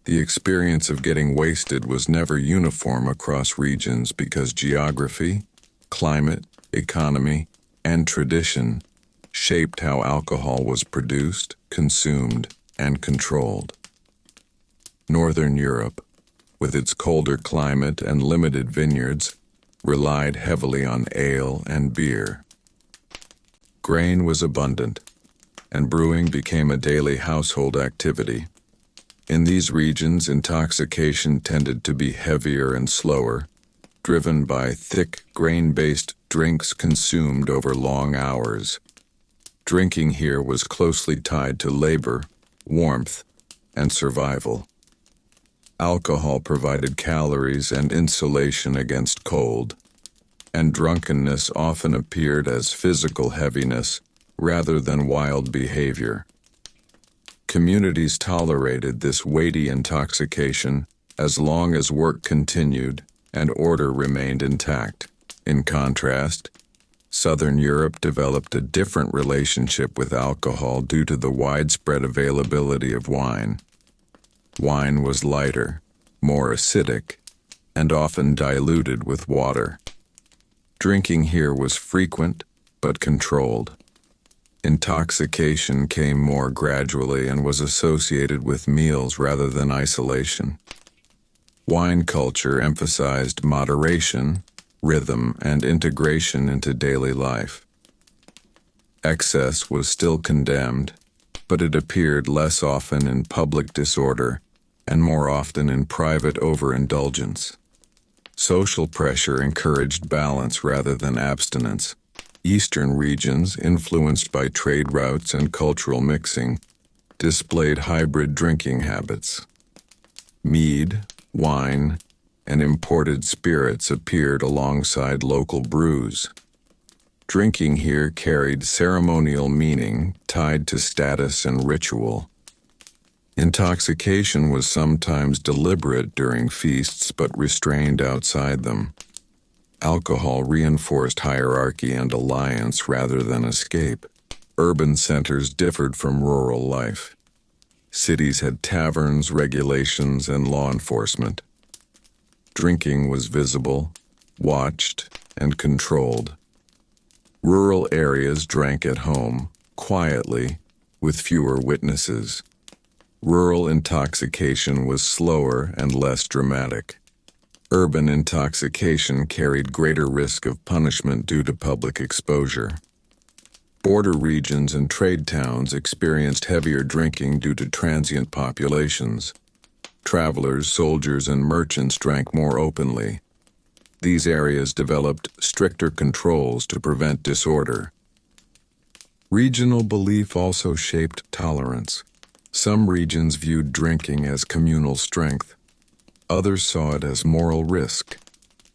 the experience of getting wasted was never uniform across regions because geography, climate, economy, and tradition shaped how alcohol was produced, consumed, and controlled. Northern Europe, with its colder climate and limited vineyards, relied heavily on ale and beer. Grain was abundant, and brewing became a daily household activity. In these regions, intoxication tended to be heavier and slower, driven by thick, grain-based drinks consumed over long hours. Drinking here was closely tied to labor, warmth, and survival. Alcohol provided calories and insulation against cold, and drunkenness often appeared as physical heaviness rather than wild behavior. Communities tolerated this weighty intoxication as long as work continued and order remained intact. In contrast, Southern Europe developed a different relationship with alcohol due to the widespread availability of wine. Wine was lighter, more acidic, and often diluted with water. Drinking here was frequent but controlled. Intoxication came more gradually and was associated with meals rather than isolation. Wine culture emphasized moderation, rhythm, and integration into daily life. Excess was still condemned, but it appeared less often in public disorder and more often in private overindulgence. Social pressure encouraged balance rather than abstinence. Eastern regions, influenced by trade routes and cultural mixing, displayed hybrid drinking habits. Mead, wine, and imported spirits appeared alongside local brews. Drinking here carried ceremonial meaning tied to status and ritual. Intoxication was sometimes deliberate during feasts but restrained outside them. Alcohol reinforced hierarchy and alliance rather than escape. Urban centers differed from rural life. Cities had taverns, regulations, and law enforcement. Drinking was visible, watched, and controlled. Rural areas drank at home, quietly, with fewer witnesses. Rural intoxication was slower and less dramatic. Urban intoxication carried greater risk of punishment due to public exposure. Border regions and trade towns experienced heavier drinking due to transient populations. Travelers, soldiers, and merchants drank more openly. These areas developed stricter controls to prevent disorder. Regional belief also shaped tolerance. Some regions viewed drinking as communal strength. Others saw it as moral risk.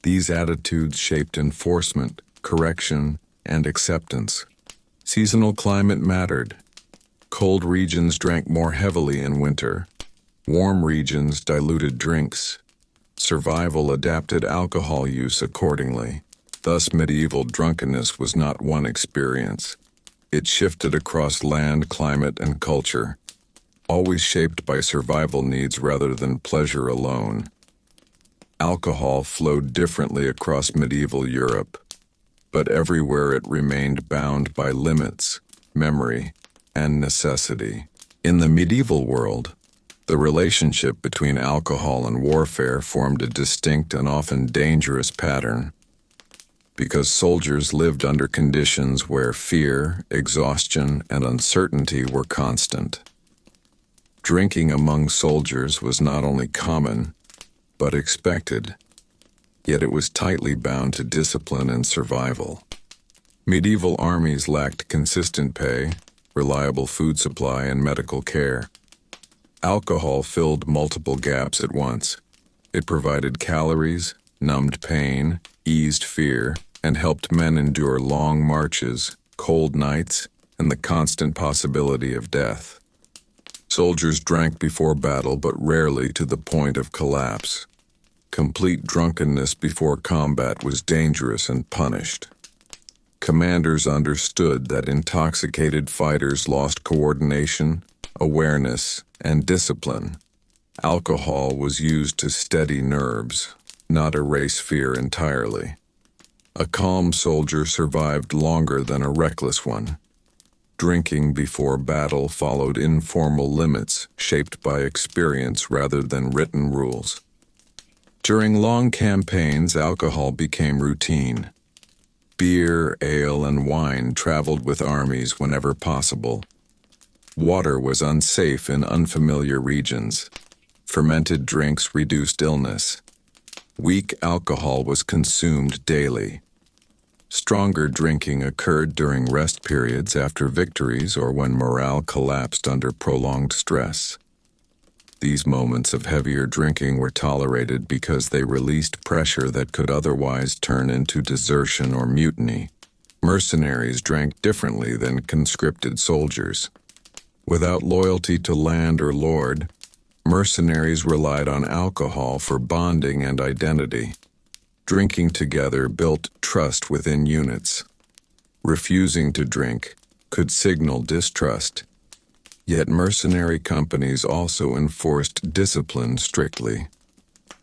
These attitudes shaped enforcement, correction, and acceptance. Seasonal climate mattered. Cold regions drank more heavily in winter. Warm regions diluted drinks. Survival adapted alcohol use accordingly. Thus, medieval drunkenness was not one experience. It shifted across land, climate, and culture, always shaped by survival needs rather than pleasure alone. Alcohol flowed differently across medieval Europe, but everywhere it remained bound by limits, memory, and necessity. In the medieval world, the relationship between alcohol and warfare formed a distinct and often dangerous pattern, because soldiers lived under conditions where fear, exhaustion, and uncertainty were constant. Drinking among soldiers was not only common, but expected. yet it was tightly bound to discipline and survival. Medieval armies lacked consistent pay, reliable food supply, and medical care. Alcohol filled multiple gaps at once. It provided calories, numbed pain, eased fear, and helped men endure long marches, cold nights, and the constant possibility of death. Soldiers drank before battle, but rarely to the point of collapse. Complete drunkenness before combat was dangerous and punished. Commanders understood that intoxicated fighters lost coordination, awareness, and discipline. Alcohol was used to steady nerves, not erase fear entirely. A calm soldier survived longer than a reckless one. Drinking before battle followed informal limits shaped by experience rather than written rules. During long campaigns, alcohol became routine. Beer, ale, and wine traveled with armies whenever possible. Water was unsafe in unfamiliar regions. Fermented drinks reduced illness. Weak alcohol was consumed daily. Stronger drinking occurred during rest periods after victories or when morale collapsed under prolonged stress. These moments of heavier drinking were tolerated because they released pressure that could otherwise turn into desertion or mutiny. Mercenaries drank differently than conscripted soldiers. Without loyalty to land or lord, mercenaries relied on alcohol for bonding and identity. Drinking together built trust within units. Refusing to drink could signal distrust. Yet mercenary companies also enforced discipline strictly.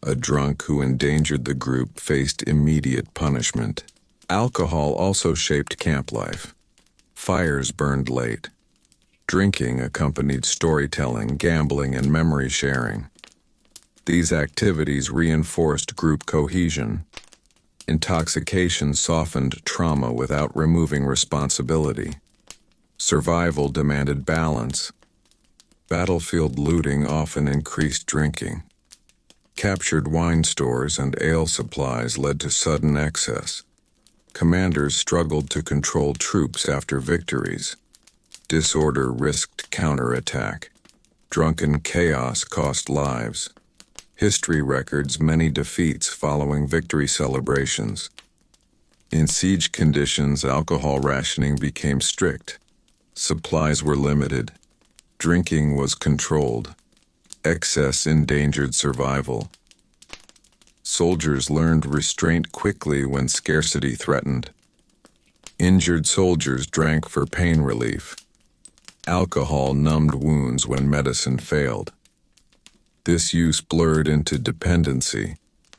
A drunk who endangered the group faced immediate punishment. Alcohol also shaped camp life. Fires burned late. Drinking accompanied storytelling, gambling, and memory sharing. These activities reinforced group cohesion. Intoxication softened trauma without removing responsibility. Survival demanded balance. Battlefield looting often increased drinking. Captured wine stores and ale supplies led to sudden excess. Commanders struggled to control troops after victories. Disorder risked counterattack. Drunken chaos cost lives. History records many defeats following victory celebrations. In siege conditions, alcohol rationing became strict. Supplies were limited. Drinking was controlled. Excess endangered survival. Soldiers learned restraint quickly when scarcity threatened. Injured soldiers drank for pain relief. Alcohol numbed wounds when medicine failed. This use blurred into dependency,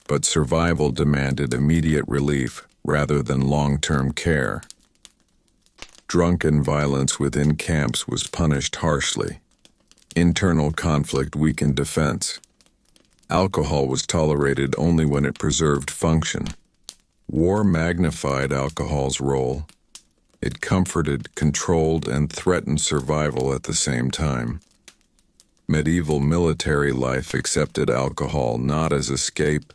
but survival demanded immediate relief rather than long-term care. Drunken violence within camps was punished harshly. Internal conflict weakened defense. Alcohol was tolerated only when it preserved function. War magnified alcohol's role. It comforted, controlled, and threatened survival at the same time. Medieval military life accepted alcohol not as escape,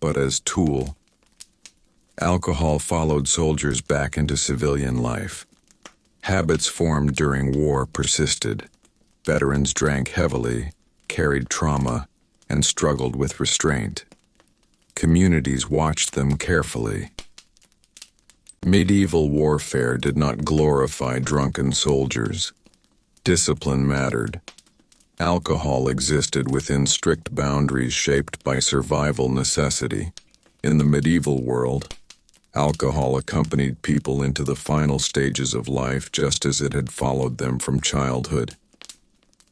but as tool. Alcohol followed soldiers back into civilian life. Habits formed during war persisted. Veterans drank heavily, carried trauma, and struggled with restraint. Communities watched them carefully. Medieval warfare did not glorify drunken soldiers. Discipline mattered. Alcohol existed within strict boundaries shaped by survival necessity. In the medieval world, alcohol accompanied people into the final stages of life just as it had followed them from childhood.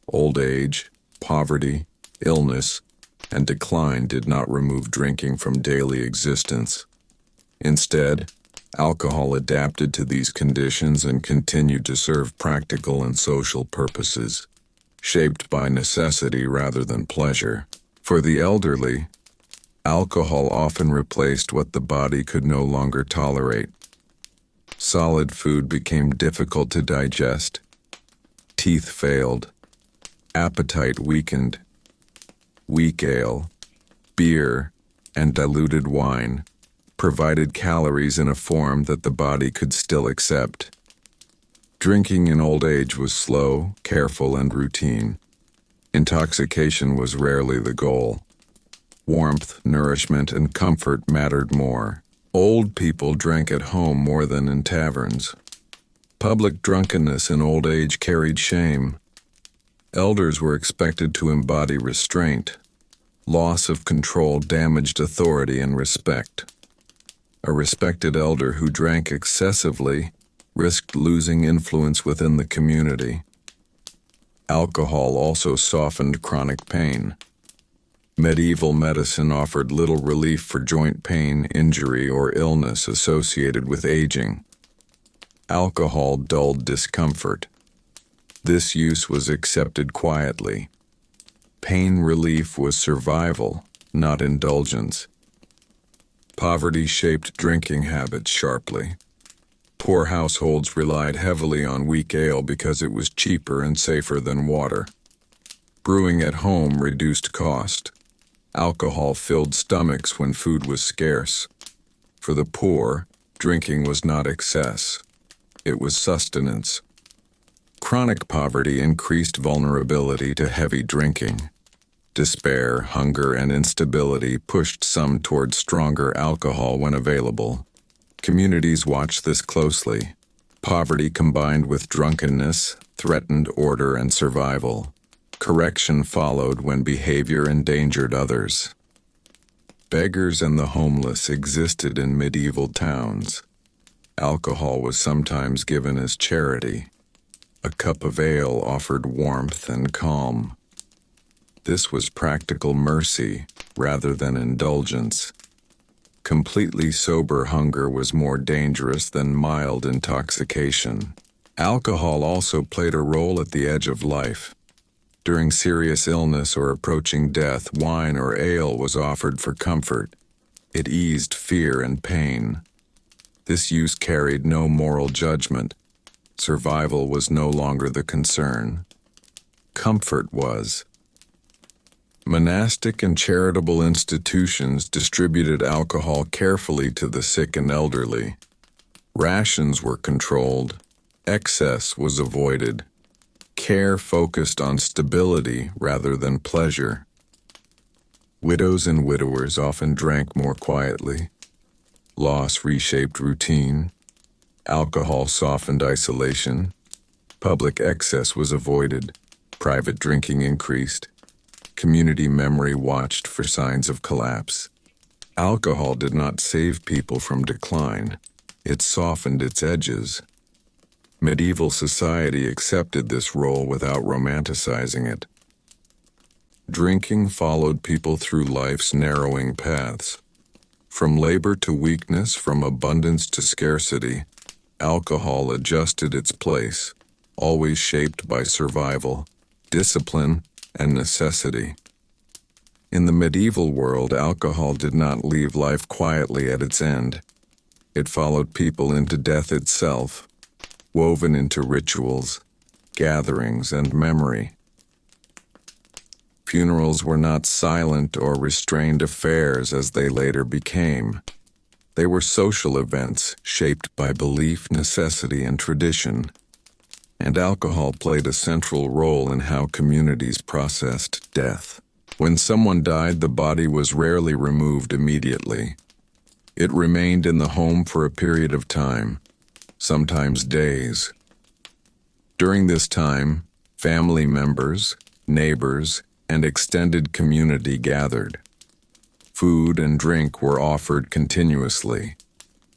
Old age, poverty, illness, and decline did not remove drinking from daily existence. Instead, alcohol adapted to these conditions and continued to serve practical and social purposes, shaped by necessity rather than pleasure. For the elderly, alcohol often replaced what the body could no longer tolerate. Solid food became difficult to digest. Teeth failed. Appetite weakened. Weak ale, beer, and diluted wine provided calories in a form that the body could still accept. Drinking in old age was slow, careful, and routine. Intoxication was rarely the goal. Warmth, nourishment, and comfort mattered more. Old people drank at home more than in taverns. Public drunkenness in old age carried shame. Elders were expected to embody restraint. Loss of control damaged authority and respect. A respected elder who drank excessively risked losing influence within the community. Alcohol also softened chronic pain. Medieval medicine offered little relief for joint pain, injury, or illness associated with aging. Alcohol dulled discomfort. This use was accepted quietly. Pain relief was survival, not indulgence. Poverty shaped drinking habits sharply. Poor households relied heavily on weak ale because it was cheaper and safer than water. Brewing at home reduced cost. Alcohol filled stomachs when food was scarce. For the poor, drinking was not excess. It was sustenance. Chronic poverty increased vulnerability to heavy drinking. Despair, hunger, and instability pushed some toward stronger alcohol when available. Communities watched this closely. Poverty combined with drunkenness threatened order and survival. Correction followed when behavior endangered others. Beggars and the homeless existed in medieval towns. Alcohol was sometimes given as charity. A cup of ale offered warmth and calm. This was practical mercy rather than indulgence. Completely sober hunger was more dangerous than mild intoxication. Alcohol also played a role at the edge of life. During serious illness or approaching death, wine or ale was offered for comfort. It eased fear and pain. This use carried no moral judgment. Survival was no longer the concern. Comfort was. Monastic and charitable institutions distributed alcohol carefully to the sick and elderly. Rations were controlled. Excess was avoided. Care focused on stability rather than pleasure. Widows and widowers often drank more quietly. Loss reshaped routine. Alcohol softened isolation. Public excess was avoided. Private drinking increased. Community memory watched for signs of collapse. Alcohol did not save people from decline. It softened its edges. Medieval society accepted this role without romanticizing it. Drinking followed people through life's narrowing paths. From labor to weakness, from abundance to scarcity, alcohol adjusted its place, always shaped by survival, discipline, and necessity. In the medieval world, alcohol did not leave life quietly at its end. It followed people into death itself, woven into rituals, gatherings, and memory. Funerals were not silent or restrained affairs as they later became. They were social events shaped by belief, necessity, and tradition. And alcohol played a central role in how communities processed death. When someone died, the body was rarely removed immediately. It remained in the home for a period of time, sometimes days. During this time, family members, neighbors, and extended community gathered. Food and drink were offered continuously.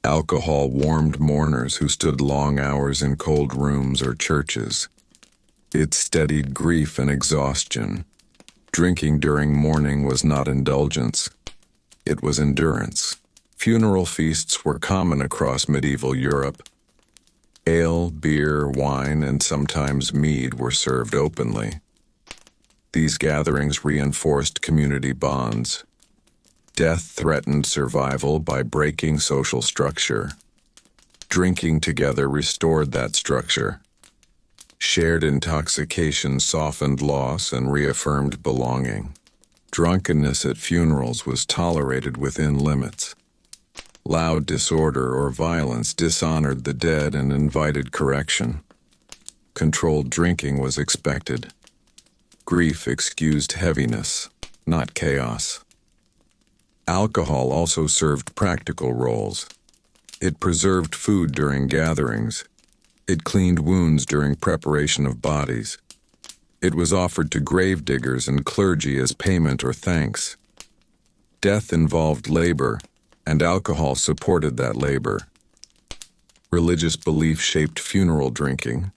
Alcohol warmed mourners who stood long hours in cold rooms or churches. It steadied grief and exhaustion. Drinking during mourning was not indulgence. It was endurance. Funeral feasts were common across medieval Europe. Ale, beer, wine, and sometimes mead were served openly. These gatherings reinforced community bonds. Death threatened survival by breaking social structure. Drinking together restored that structure. Shared intoxication softened loss and reaffirmed belonging. Drunkenness at funerals was tolerated within limits. Loud disorder or violence dishonored the dead and invited correction. Controlled drinking was expected. Grief excused heaviness, not chaos. Alcohol also served practical roles. It preserved food during gatherings. It cleaned wounds during preparation of bodies. It was offered to gravediggers and clergy as payment or thanks. Death involved labor, and alcohol supported that labor. Religious belief shaped funeral drinking.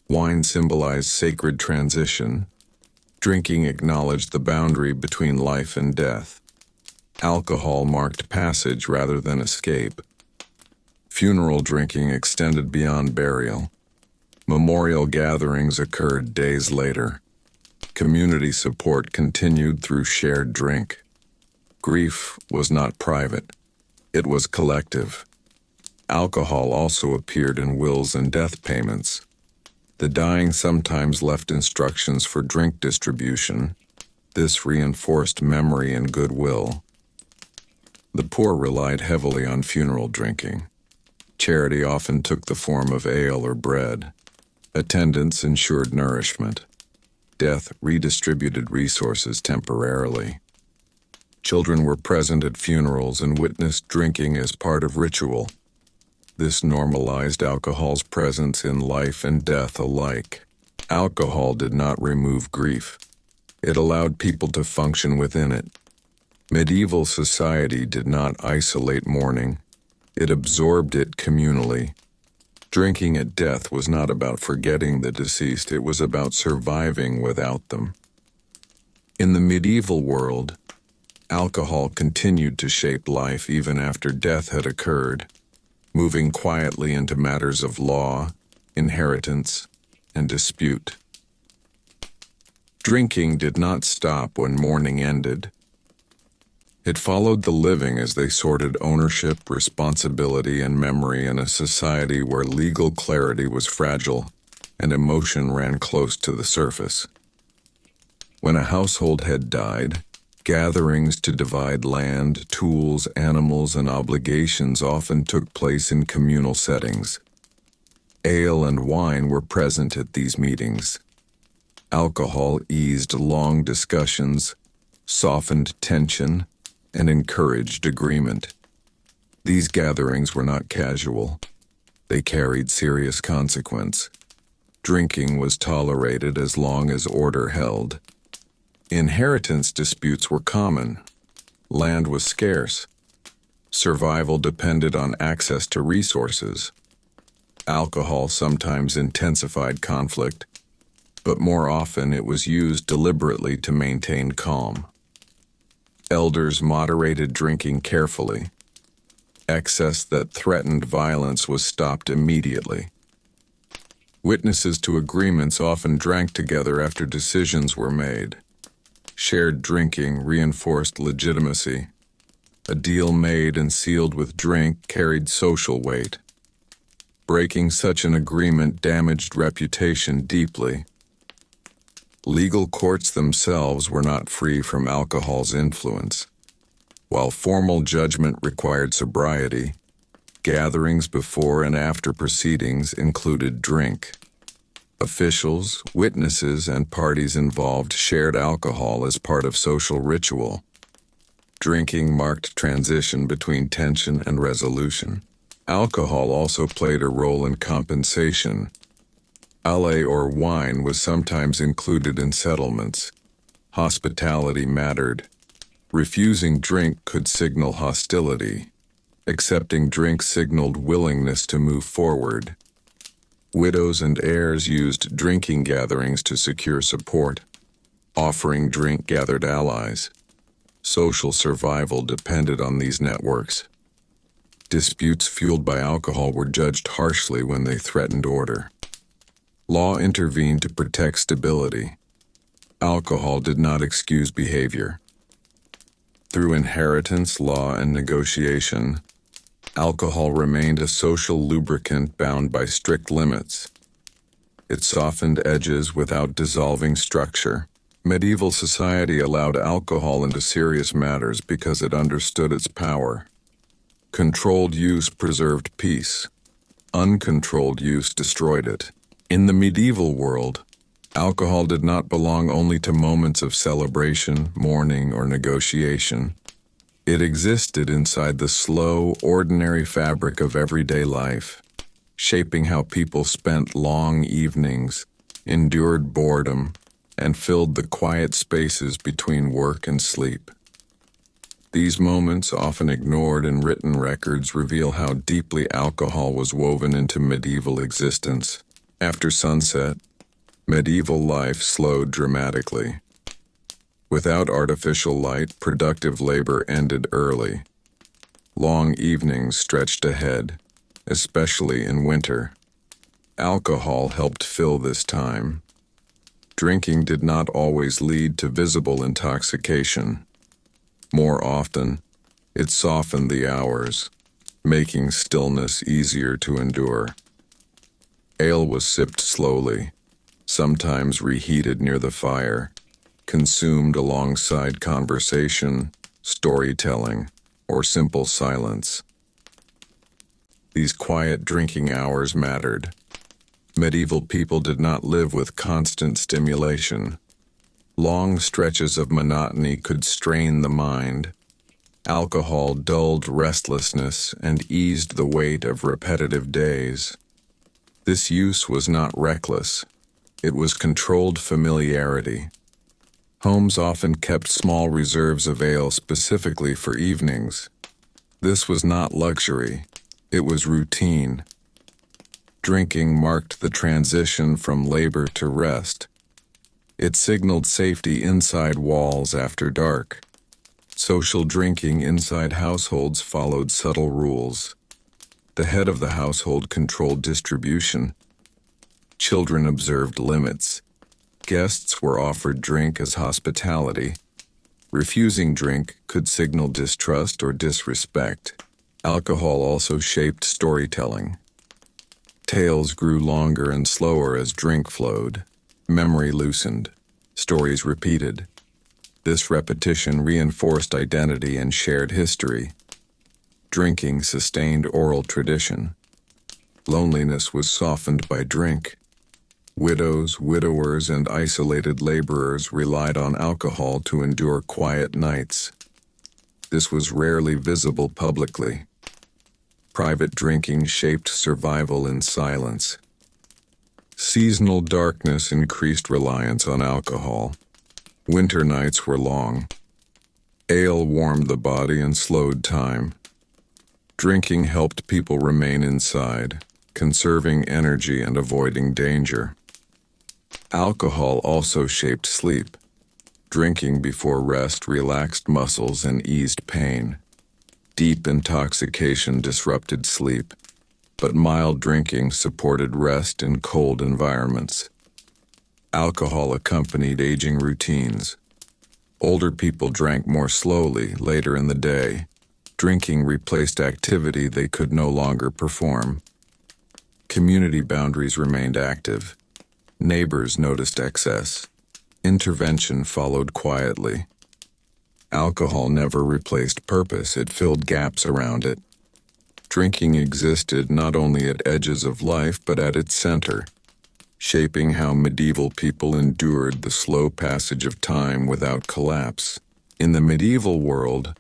Wine symbolized sacred transition. Drinking acknowledged the boundary between life and death. Alcohol marked passage rather than escape. Funeral drinking extended beyond burial. Memorial gatherings occurred days later. Community support continued through shared drink. Grief was not private. It was collective. Alcohol also appeared in wills and death payments. The dying sometimes left instructions for drink distribution. This reinforced memory and goodwill. The poor relied heavily on funeral drinking. Charity often took the form of ale or bread. Attendance ensured nourishment. Death redistributed resources temporarily. Children were present at funerals and witnessed drinking as part of ritual. This normalized alcohol's presence in life and death alike. Alcohol did not remove grief. It allowed people to function within it. Medieval society did not isolate mourning. It absorbed it communally. Drinking at death was not about forgetting the deceased, it was about surviving without them. In the medieval world, alcohol continued to shape life even after death had occurred, moving quietly into matters of law, inheritance, and dispute. Drinking did not stop when mourning ended. It followed the living as they sorted ownership, responsibility, and memory in a society where legal clarity was fragile and emotion ran close to the surface. When a household had died, gatherings to divide land, tools, animals, and obligations often took place in communal settings. Ale and wine were present at these meetings. Alcohol eased long discussions, softened tension, and encouraged agreement. These gatherings were not casual. They carried serious consequence. Drinking was tolerated as long as order held. Inheritance disputes were common. Land was scarce. Survival depended on access to resources. Alcohol sometimes intensified conflict, but more often it was used deliberately to maintain calm. Elders moderated drinking carefully. Excess that threatened violence was stopped immediately. Witnesses to agreements often drank together after decisions were made. Shared drinking reinforced legitimacy. A deal made and sealed with drink carried social weight. Breaking such an agreement damaged reputation deeply. Legal courts themselves were not free from alcohol's influence. While formal judgment required sobriety, gatherings before and after proceedings included drink. Officials, witnesses, and parties involved shared alcohol as part of social ritual. Drinking marked transition between tension and resolution. Alcohol also played a role in compensation. Ale or wine was sometimes included in settlements. Hospitality mattered. Refusing drink could signal hostility. Accepting drink signaled willingness to move forward. Widows and heirs used drinking gatherings to secure support. Offering drink gathered allies. Social survival depended on these networks. Disputes fueled by alcohol were judged harshly when they threatened order. Law intervened to protect stability. Alcohol did not excuse behavior. Through inheritance, law, and negotiation, alcohol remained a social lubricant bound by strict limits. It softened edges without dissolving structure. Medieval society allowed alcohol into serious matters because it understood its power. Controlled use preserved peace. Uncontrolled use destroyed it. In the medieval world, alcohol did not belong only to moments of celebration, mourning, or negotiation. It existed inside the slow, ordinary fabric of everyday life, shaping how people spent long evenings, endured boredom, and filled the quiet spaces between work and sleep. These moments, often ignored in written records, reveal how deeply alcohol was woven into medieval existence. After sunset, medieval life slowed dramatically. Without artificial light, productive labor ended early. Long evenings stretched ahead, especially in winter. Alcohol helped fill this time. Drinking did not always lead to visible intoxication. More often, it softened the hours, making stillness easier to endure. Ale was sipped slowly, sometimes reheated near the fire, consumed alongside conversation, storytelling, or simple silence. These quiet drinking hours mattered. Medieval people did not live with constant stimulation. Long stretches of monotony could strain the mind. Alcohol dulled restlessness and eased the weight of repetitive days. This use was not reckless. It was controlled familiarity. Homes often kept small reserves of ale specifically for evenings. This was not luxury. It was routine. Drinking marked the transition from labor to rest. It signaled safety inside walls after dark. Social drinking inside households followed subtle rules. The head of the household controlled distribution. Children observed limits. Guests were offered drink as hospitality. Refusing drink could signal distrust or disrespect. Alcohol also shaped storytelling. Tales grew longer and slower as drink flowed. Memory loosened. Stories repeated. This repetition reinforced identity and shared history. Drinking sustained oral tradition. Loneliness was softened by drink. Widows, widowers, and isolated laborers relied on alcohol to endure quiet nights. This was rarely visible publicly. Private drinking shaped survival in silence. Seasonal darkness increased reliance on alcohol. Winter nights were long. Ale warmed the body and slowed time. Drinking helped people remain inside, conserving energy and avoiding danger. Alcohol also shaped sleep. Drinking before rest relaxed muscles and eased pain. Deep intoxication disrupted sleep, but mild drinking supported rest in cold environments. Alcohol accompanied aging routines. Older people drank more slowly later in the day. Drinking replaced activity they could no longer perform. Community boundaries remained active. Neighbors noticed excess. Intervention followed quietly. Alcohol never replaced purpose, it filled gaps around it. Drinking existed not only at edges of life but at its center, shaping how medieval people endured the slow passage of time without collapse. In the medieval world,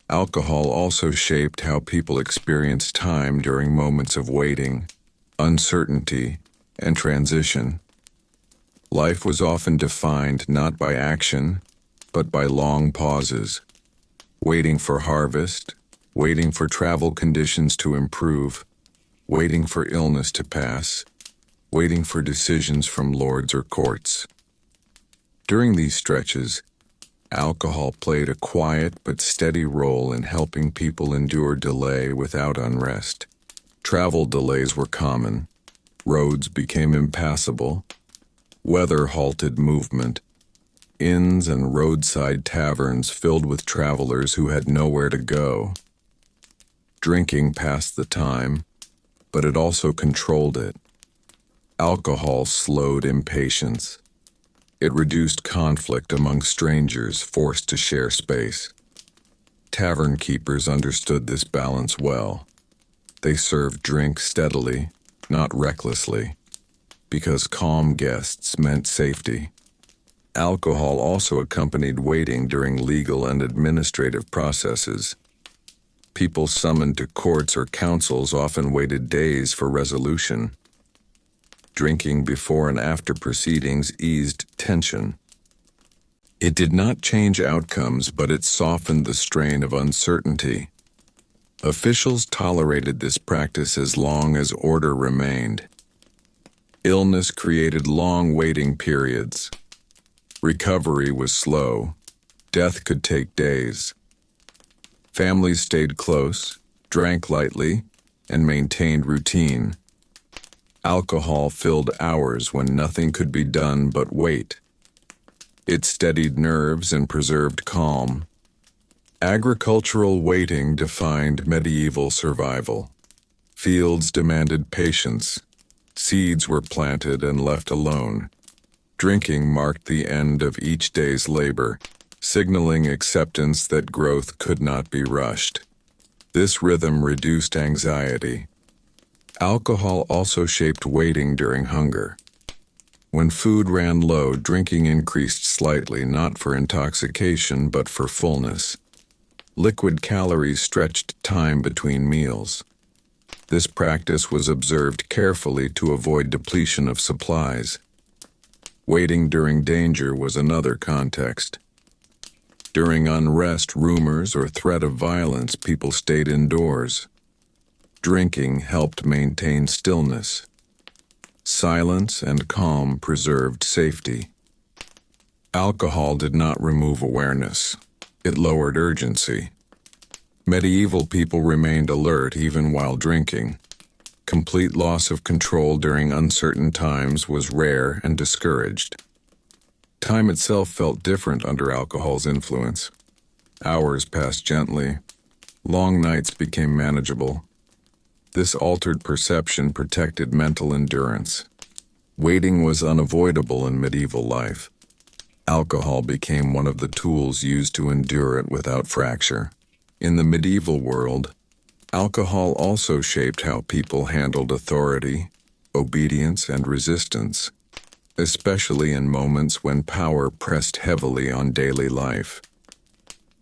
alcohol also shaped how people experienced time during moments of waiting, uncertainty, and transition. Life was often defined not by action, but by long pauses, waiting for harvest, waiting for travel conditions to improve, waiting for illness to pass, waiting for decisions from lords or courts. During these stretches, alcohol played a quiet but steady role in helping people endure delay without unrest. Travel delays were common. Roads became impassable. Weather halted movement. Inns and roadside taverns filled with travelers who had nowhere to go. Drinking passed the time, but it also controlled it. Alcohol slowed impatience. It reduced conflict among strangers forced to share space. Tavern keepers understood this balance well. They served drink steadily, not recklessly, because calm guests meant safety. Alcohol also accompanied waiting during legal and administrative processes. People summoned to courts or councils often waited days for resolution. Drinking before and after proceedings eased tension. It did not change outcomes, but it softened the strain of uncertainty. Officials tolerated this practice as long as order remained. Illness created long waiting periods. Recovery was slow. Death could take days. Families stayed close, drank lightly, and maintained routine. Alcohol filled hours when nothing could be done but wait. It steadied nerves and preserved calm. Agricultural waiting defined medieval survival. Fields demanded patience. Seeds were planted and left alone. Drinking marked the end of each day's labor, signaling acceptance that growth could not be rushed. This rhythm reduced anxiety. Alcohol also shaped waiting during hunger. When food ran low, drinking increased slightly, not for intoxication but for fullness. Liquid calories stretched time between meals. This practice was observed carefully to avoid depletion of supplies. Waiting during danger was another context. During unrest, rumors, or threat of violence, people stayed indoors. Drinking helped maintain stillness. Silence and calm preserved safety. Alcohol did not remove awareness. It lowered urgency. Medieval people remained alert even while drinking. Complete loss of control during uncertain times was rare and discouraged. Time itself felt different under alcohol's influence. Hours passed gently. Long nights became manageable. This altered perception protected mental endurance. Waiting was unavoidable in medieval life. Alcohol became one of the tools used to endure it without fracture. In the medieval world, alcohol also shaped how people handled authority, obedience, and resistance, especially in moments when power pressed heavily on daily life.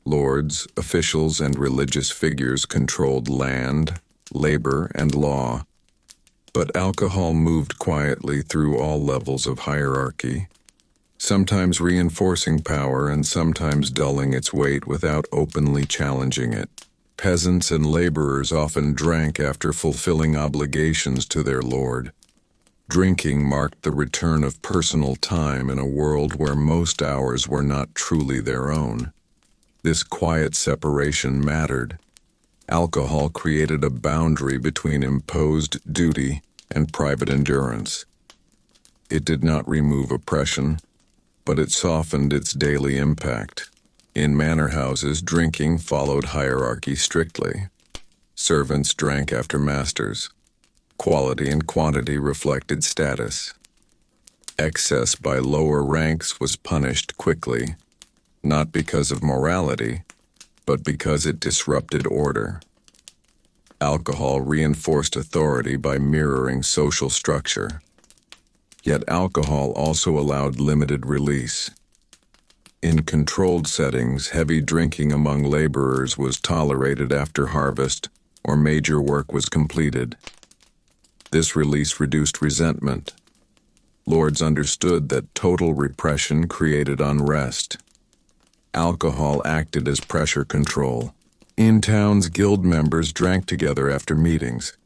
Lords, officials, and religious figures controlled land, labor, and law, but alcohol moved quietly through all levels of hierarchy, sometimes reinforcing power and sometimes dulling its weight without openly challenging it. Peasants and laborers often drank after fulfilling obligations to their lord. Drinking marked the return of personal time in a world where most hours were not truly their own. This quiet separation mattered. Alcohol created a boundary between imposed duty and private endurance. It did not remove oppression, but it softened its daily impact. In manor houses, drinking followed hierarchy strictly. Servants drank after masters. Quality and quantity reflected status. Excess by lower ranks was punished quickly, not because of morality, but because it disrupted order. Alcohol reinforced authority by mirroring social structure. Yet alcohol also allowed limited release. In controlled settings, heavy drinking among laborers was tolerated after harvest or major work was completed. This release reduced resentment. Lords understood that total repression created unrest. Alcohol acted as pressure control. In towns, guild members drank together after meetings.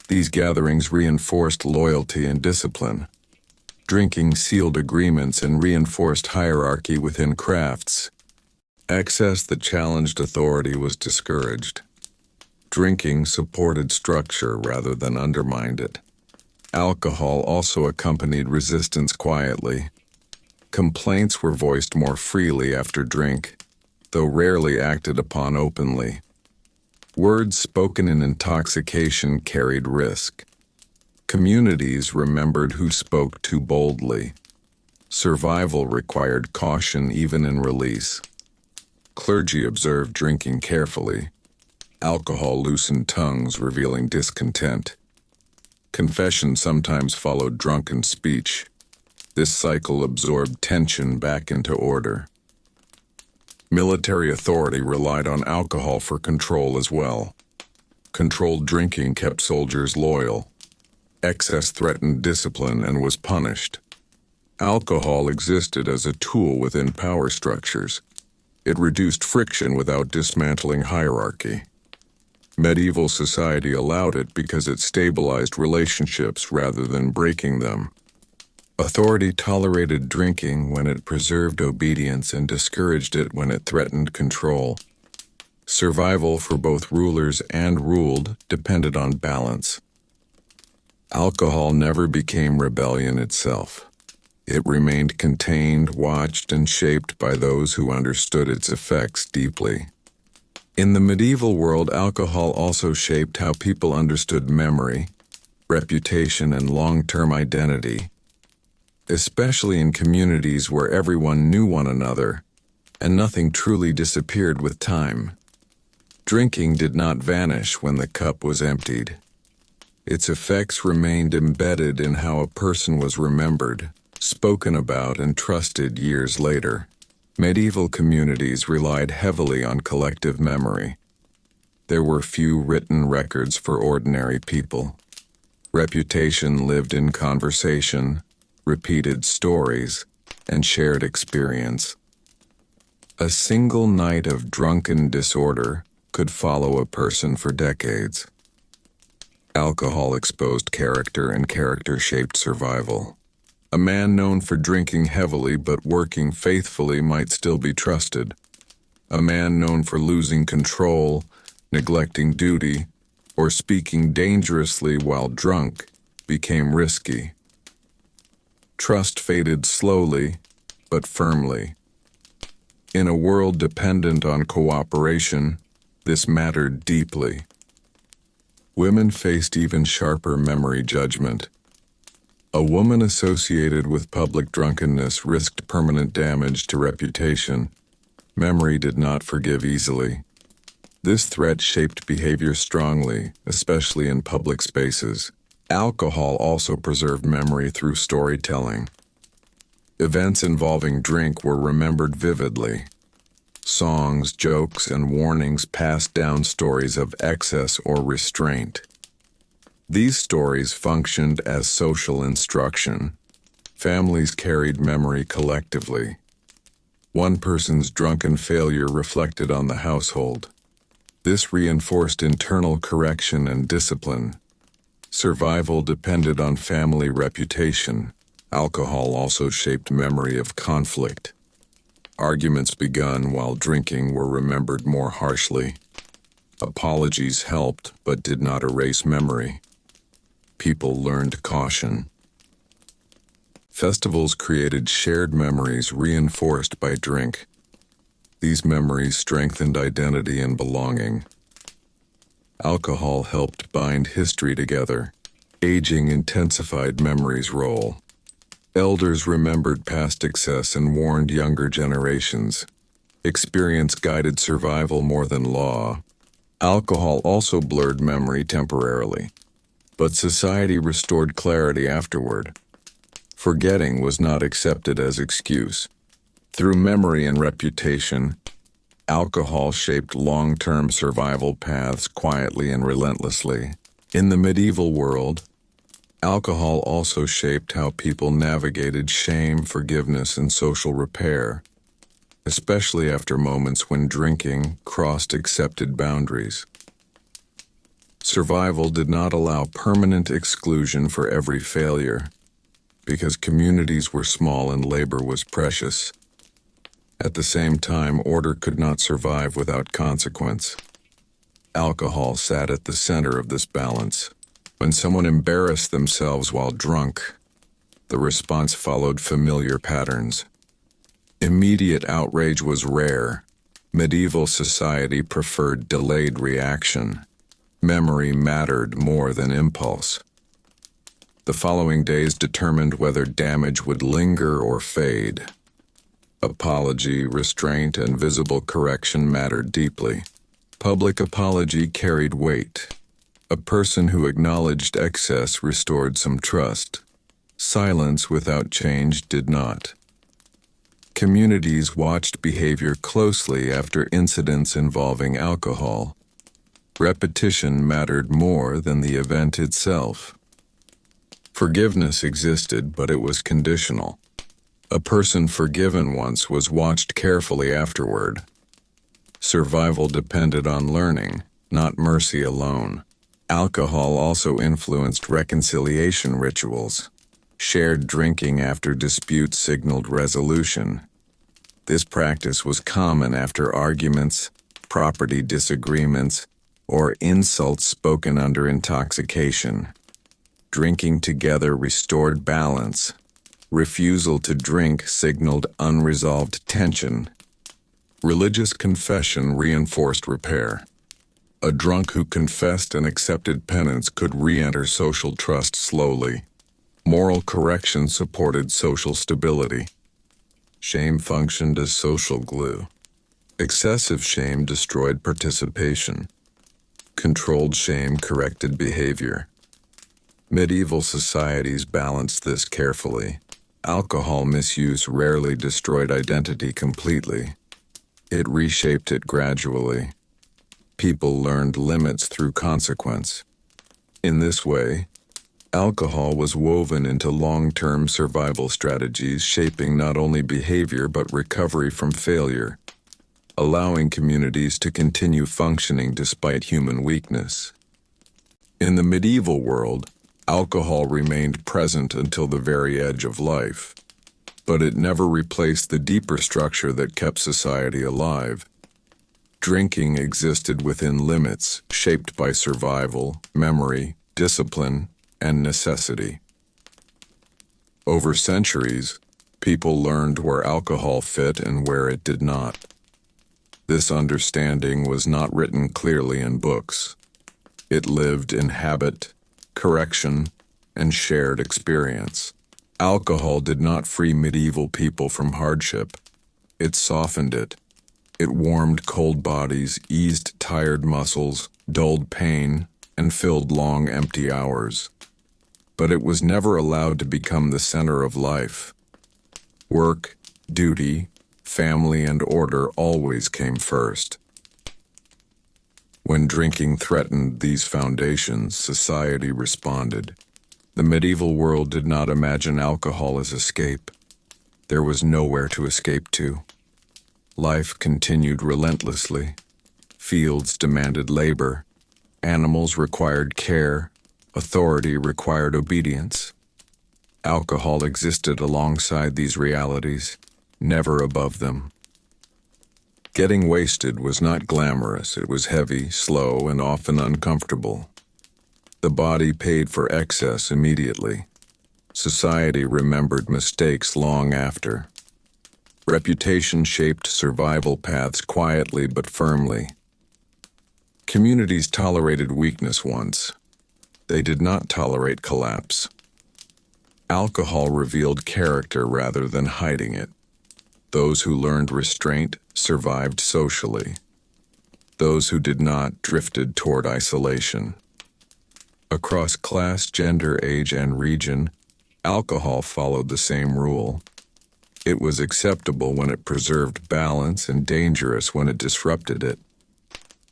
These gatherings reinforced loyalty and discipline. Drinking sealed agreements and reinforced hierarchy within crafts. Excess that challenged authority was discouraged. Drinking supported structure rather than undermined it. Alcohol also accompanied resistance quietly. Complaints were voiced more freely after drink, though rarely acted upon openly. Words spoken in intoxication carried risk. Communities remembered who spoke too boldly. Survival required caution even in release. Clergy observed drinking carefully. Alcohol loosened tongues, revealing discontent. Confession sometimes followed drunken speech. This cycle absorbed tension back into order. Military authority relied on alcohol for control as well. Controlled drinking kept soldiers loyal. Excess threatened discipline and was punished. Alcohol existed as a tool within power structures. It reduced friction without dismantling hierarchy. Medieval society allowed it because it stabilized relationships rather than breaking them. Authority tolerated drinking when it preserved obedience and discouraged it when it threatened control. Survival for both rulers and ruled depended on balance. Alcohol never became rebellion itself. It remained contained, watched, and shaped by those who understood its effects deeply. In the medieval world, alcohol also shaped how people understood memory, reputation, and long-term identity, especially in communities where everyone knew one another, and nothing truly disappeared with time. Drinking did not vanish when the cup was emptied. Its effects remained embedded in how a person was remembered, spoken about, and trusted years later. Medieval communities relied heavily on collective memory. There were few written records for ordinary people. Reputation lived in conversation, repeated stories, and shared experience. A single night of drunken disorder could follow a person for decades. Alcohol exposed character, and character shaped survival. A man known for drinking heavily but working faithfully might still be trusted. A man known for losing control, neglecting duty, or speaking dangerously while drunk became risky. Trust faded slowly, but firmly. In a world dependent on cooperation, this mattered deeply. Women faced even sharper memory judgment. A woman associated with public drunkenness risked permanent damage to reputation. Memory did not forgive easily. This threat shaped behavior strongly, especially in public spaces. Alcohol also preserved memory through storytelling. Events involving drink were remembered vividly. Songs, jokes, and warnings passed down stories of excess or restraint. These stories functioned as social instruction. Families carried memory collectively. One person's drunken failure reflected on the household. This reinforced internal correction and discipline. Survival depended on family reputation. Alcohol also shaped memory of conflict. Arguments begun while drinking were remembered more harshly. Apologies helped but did not erase memory. People learned caution. Festivals created shared memories reinforced by drink. These memories strengthened identity and belonging. Alcohol helped bind history together. Aging intensified memory's role. Elders remembered past excess and warned younger generations. Experience guided survival more than law. Alcohol also blurred memory temporarily, but society restored clarity afterward. Forgetting was not accepted as excuse. Through memory and reputation, alcohol shaped long-term survival paths quietly and relentlessly. In the medieval world, alcohol also shaped how people navigated shame, forgiveness, and social repair, especially after moments when drinking crossed accepted boundaries. Survival did not allow permanent exclusion for every failure, because communities were small and labor was precious. At the same time, order could not survive without consequence. Alcohol sat at the center of this balance. When someone embarrassed themselves while drunk, the response followed familiar patterns. Immediate outrage was rare. Medieval society preferred delayed reaction. Memory mattered more than impulse. The following days determined whether damage would linger or fade. Apology, restraint, and visible correction mattered deeply. Public apology carried weight. A person who acknowledged excess restored some trust. Silence without change did not. Communities watched behavior closely after incidents involving alcohol. Repetition mattered more than the event itself. Forgiveness existed, but it was conditional. A person forgiven once was watched carefully afterward. Survival depended on learning, not mercy alone. Alcohol also influenced reconciliation rituals. Shared drinking after disputes signaled resolution. This practice was common after arguments, property disagreements, or insults spoken under intoxication. Drinking together restored balance. Refusal to drink signaled unresolved tension. Religious confession reinforced repair. A drunk who confessed and accepted penance could re-enter social trust slowly. Moral correction supported social stability. Shame functioned as social glue. Excessive shame destroyed participation. Controlled shame corrected behavior. Medieval societies balanced this carefully. Alcohol misuse rarely destroyed identity completely. It reshaped it gradually. People learned limits through consequence. In this way, alcohol was woven into long-term survival strategies, shaping not only behavior but recovery from failure, allowing communities to continue functioning despite human weakness. In the medieval world, alcohol remained present until the very edge of life, but it never replaced the deeper structure that kept society alive. Drinking existed within limits, shaped by survival, memory, discipline, and necessity. Over centuries, people learned where alcohol fit and where it did not. This understanding was not written clearly in books. It lived in habit, correction, and shared experience. Alcohol did not free medieval people from hardship. It softened it. It warmed cold bodies, eased tired muscles, dulled pain, and filled long, empty hours. But it was never allowed to become the center of life. Work, duty, family, and order always came first. When drinking threatened these foundations, society responded. The medieval world did not imagine alcohol as escape. There was nowhere to escape to. Life continued relentlessly. Fields demanded labor. Animals required care. Authority required obedience. Alcohol existed alongside these realities, never above them. Getting wasted was not glamorous. It was heavy, slow, and often uncomfortable. The body paid for excess immediately. Society remembered mistakes long after. Reputation shaped survival paths quietly but firmly. Communities tolerated weakness once. They did not tolerate collapse. Alcohol revealed character rather than hiding it. Those who learned restraint survived socially. Those who did not drifted toward isolation. Across class, gender, age, and region, alcohol followed the same rule. It was acceptable when it preserved balance and dangerous when it disrupted it.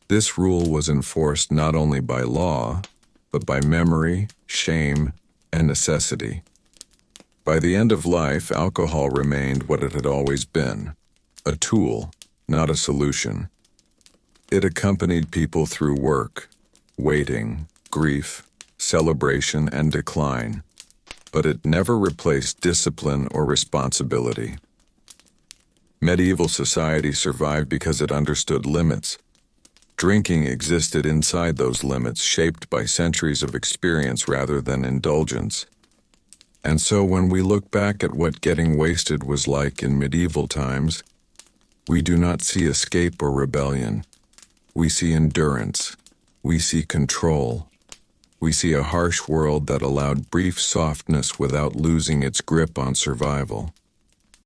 This rule was enforced not only by law, but by memory, shame, and necessity. By the end of life, alcohol remained what it had always been, a tool, not a solution. It accompanied people through work, waiting, grief, celebration, and decline, but it never replaced discipline or responsibility. Medieval society survived because it understood limits. Drinking existed inside those limits, shaped by centuries of experience rather than indulgence. And so when we look back at what getting wasted was like in medieval times, we do not see escape or rebellion. We see endurance. We see control. We see a harsh world that allowed brief softness without losing its grip on survival.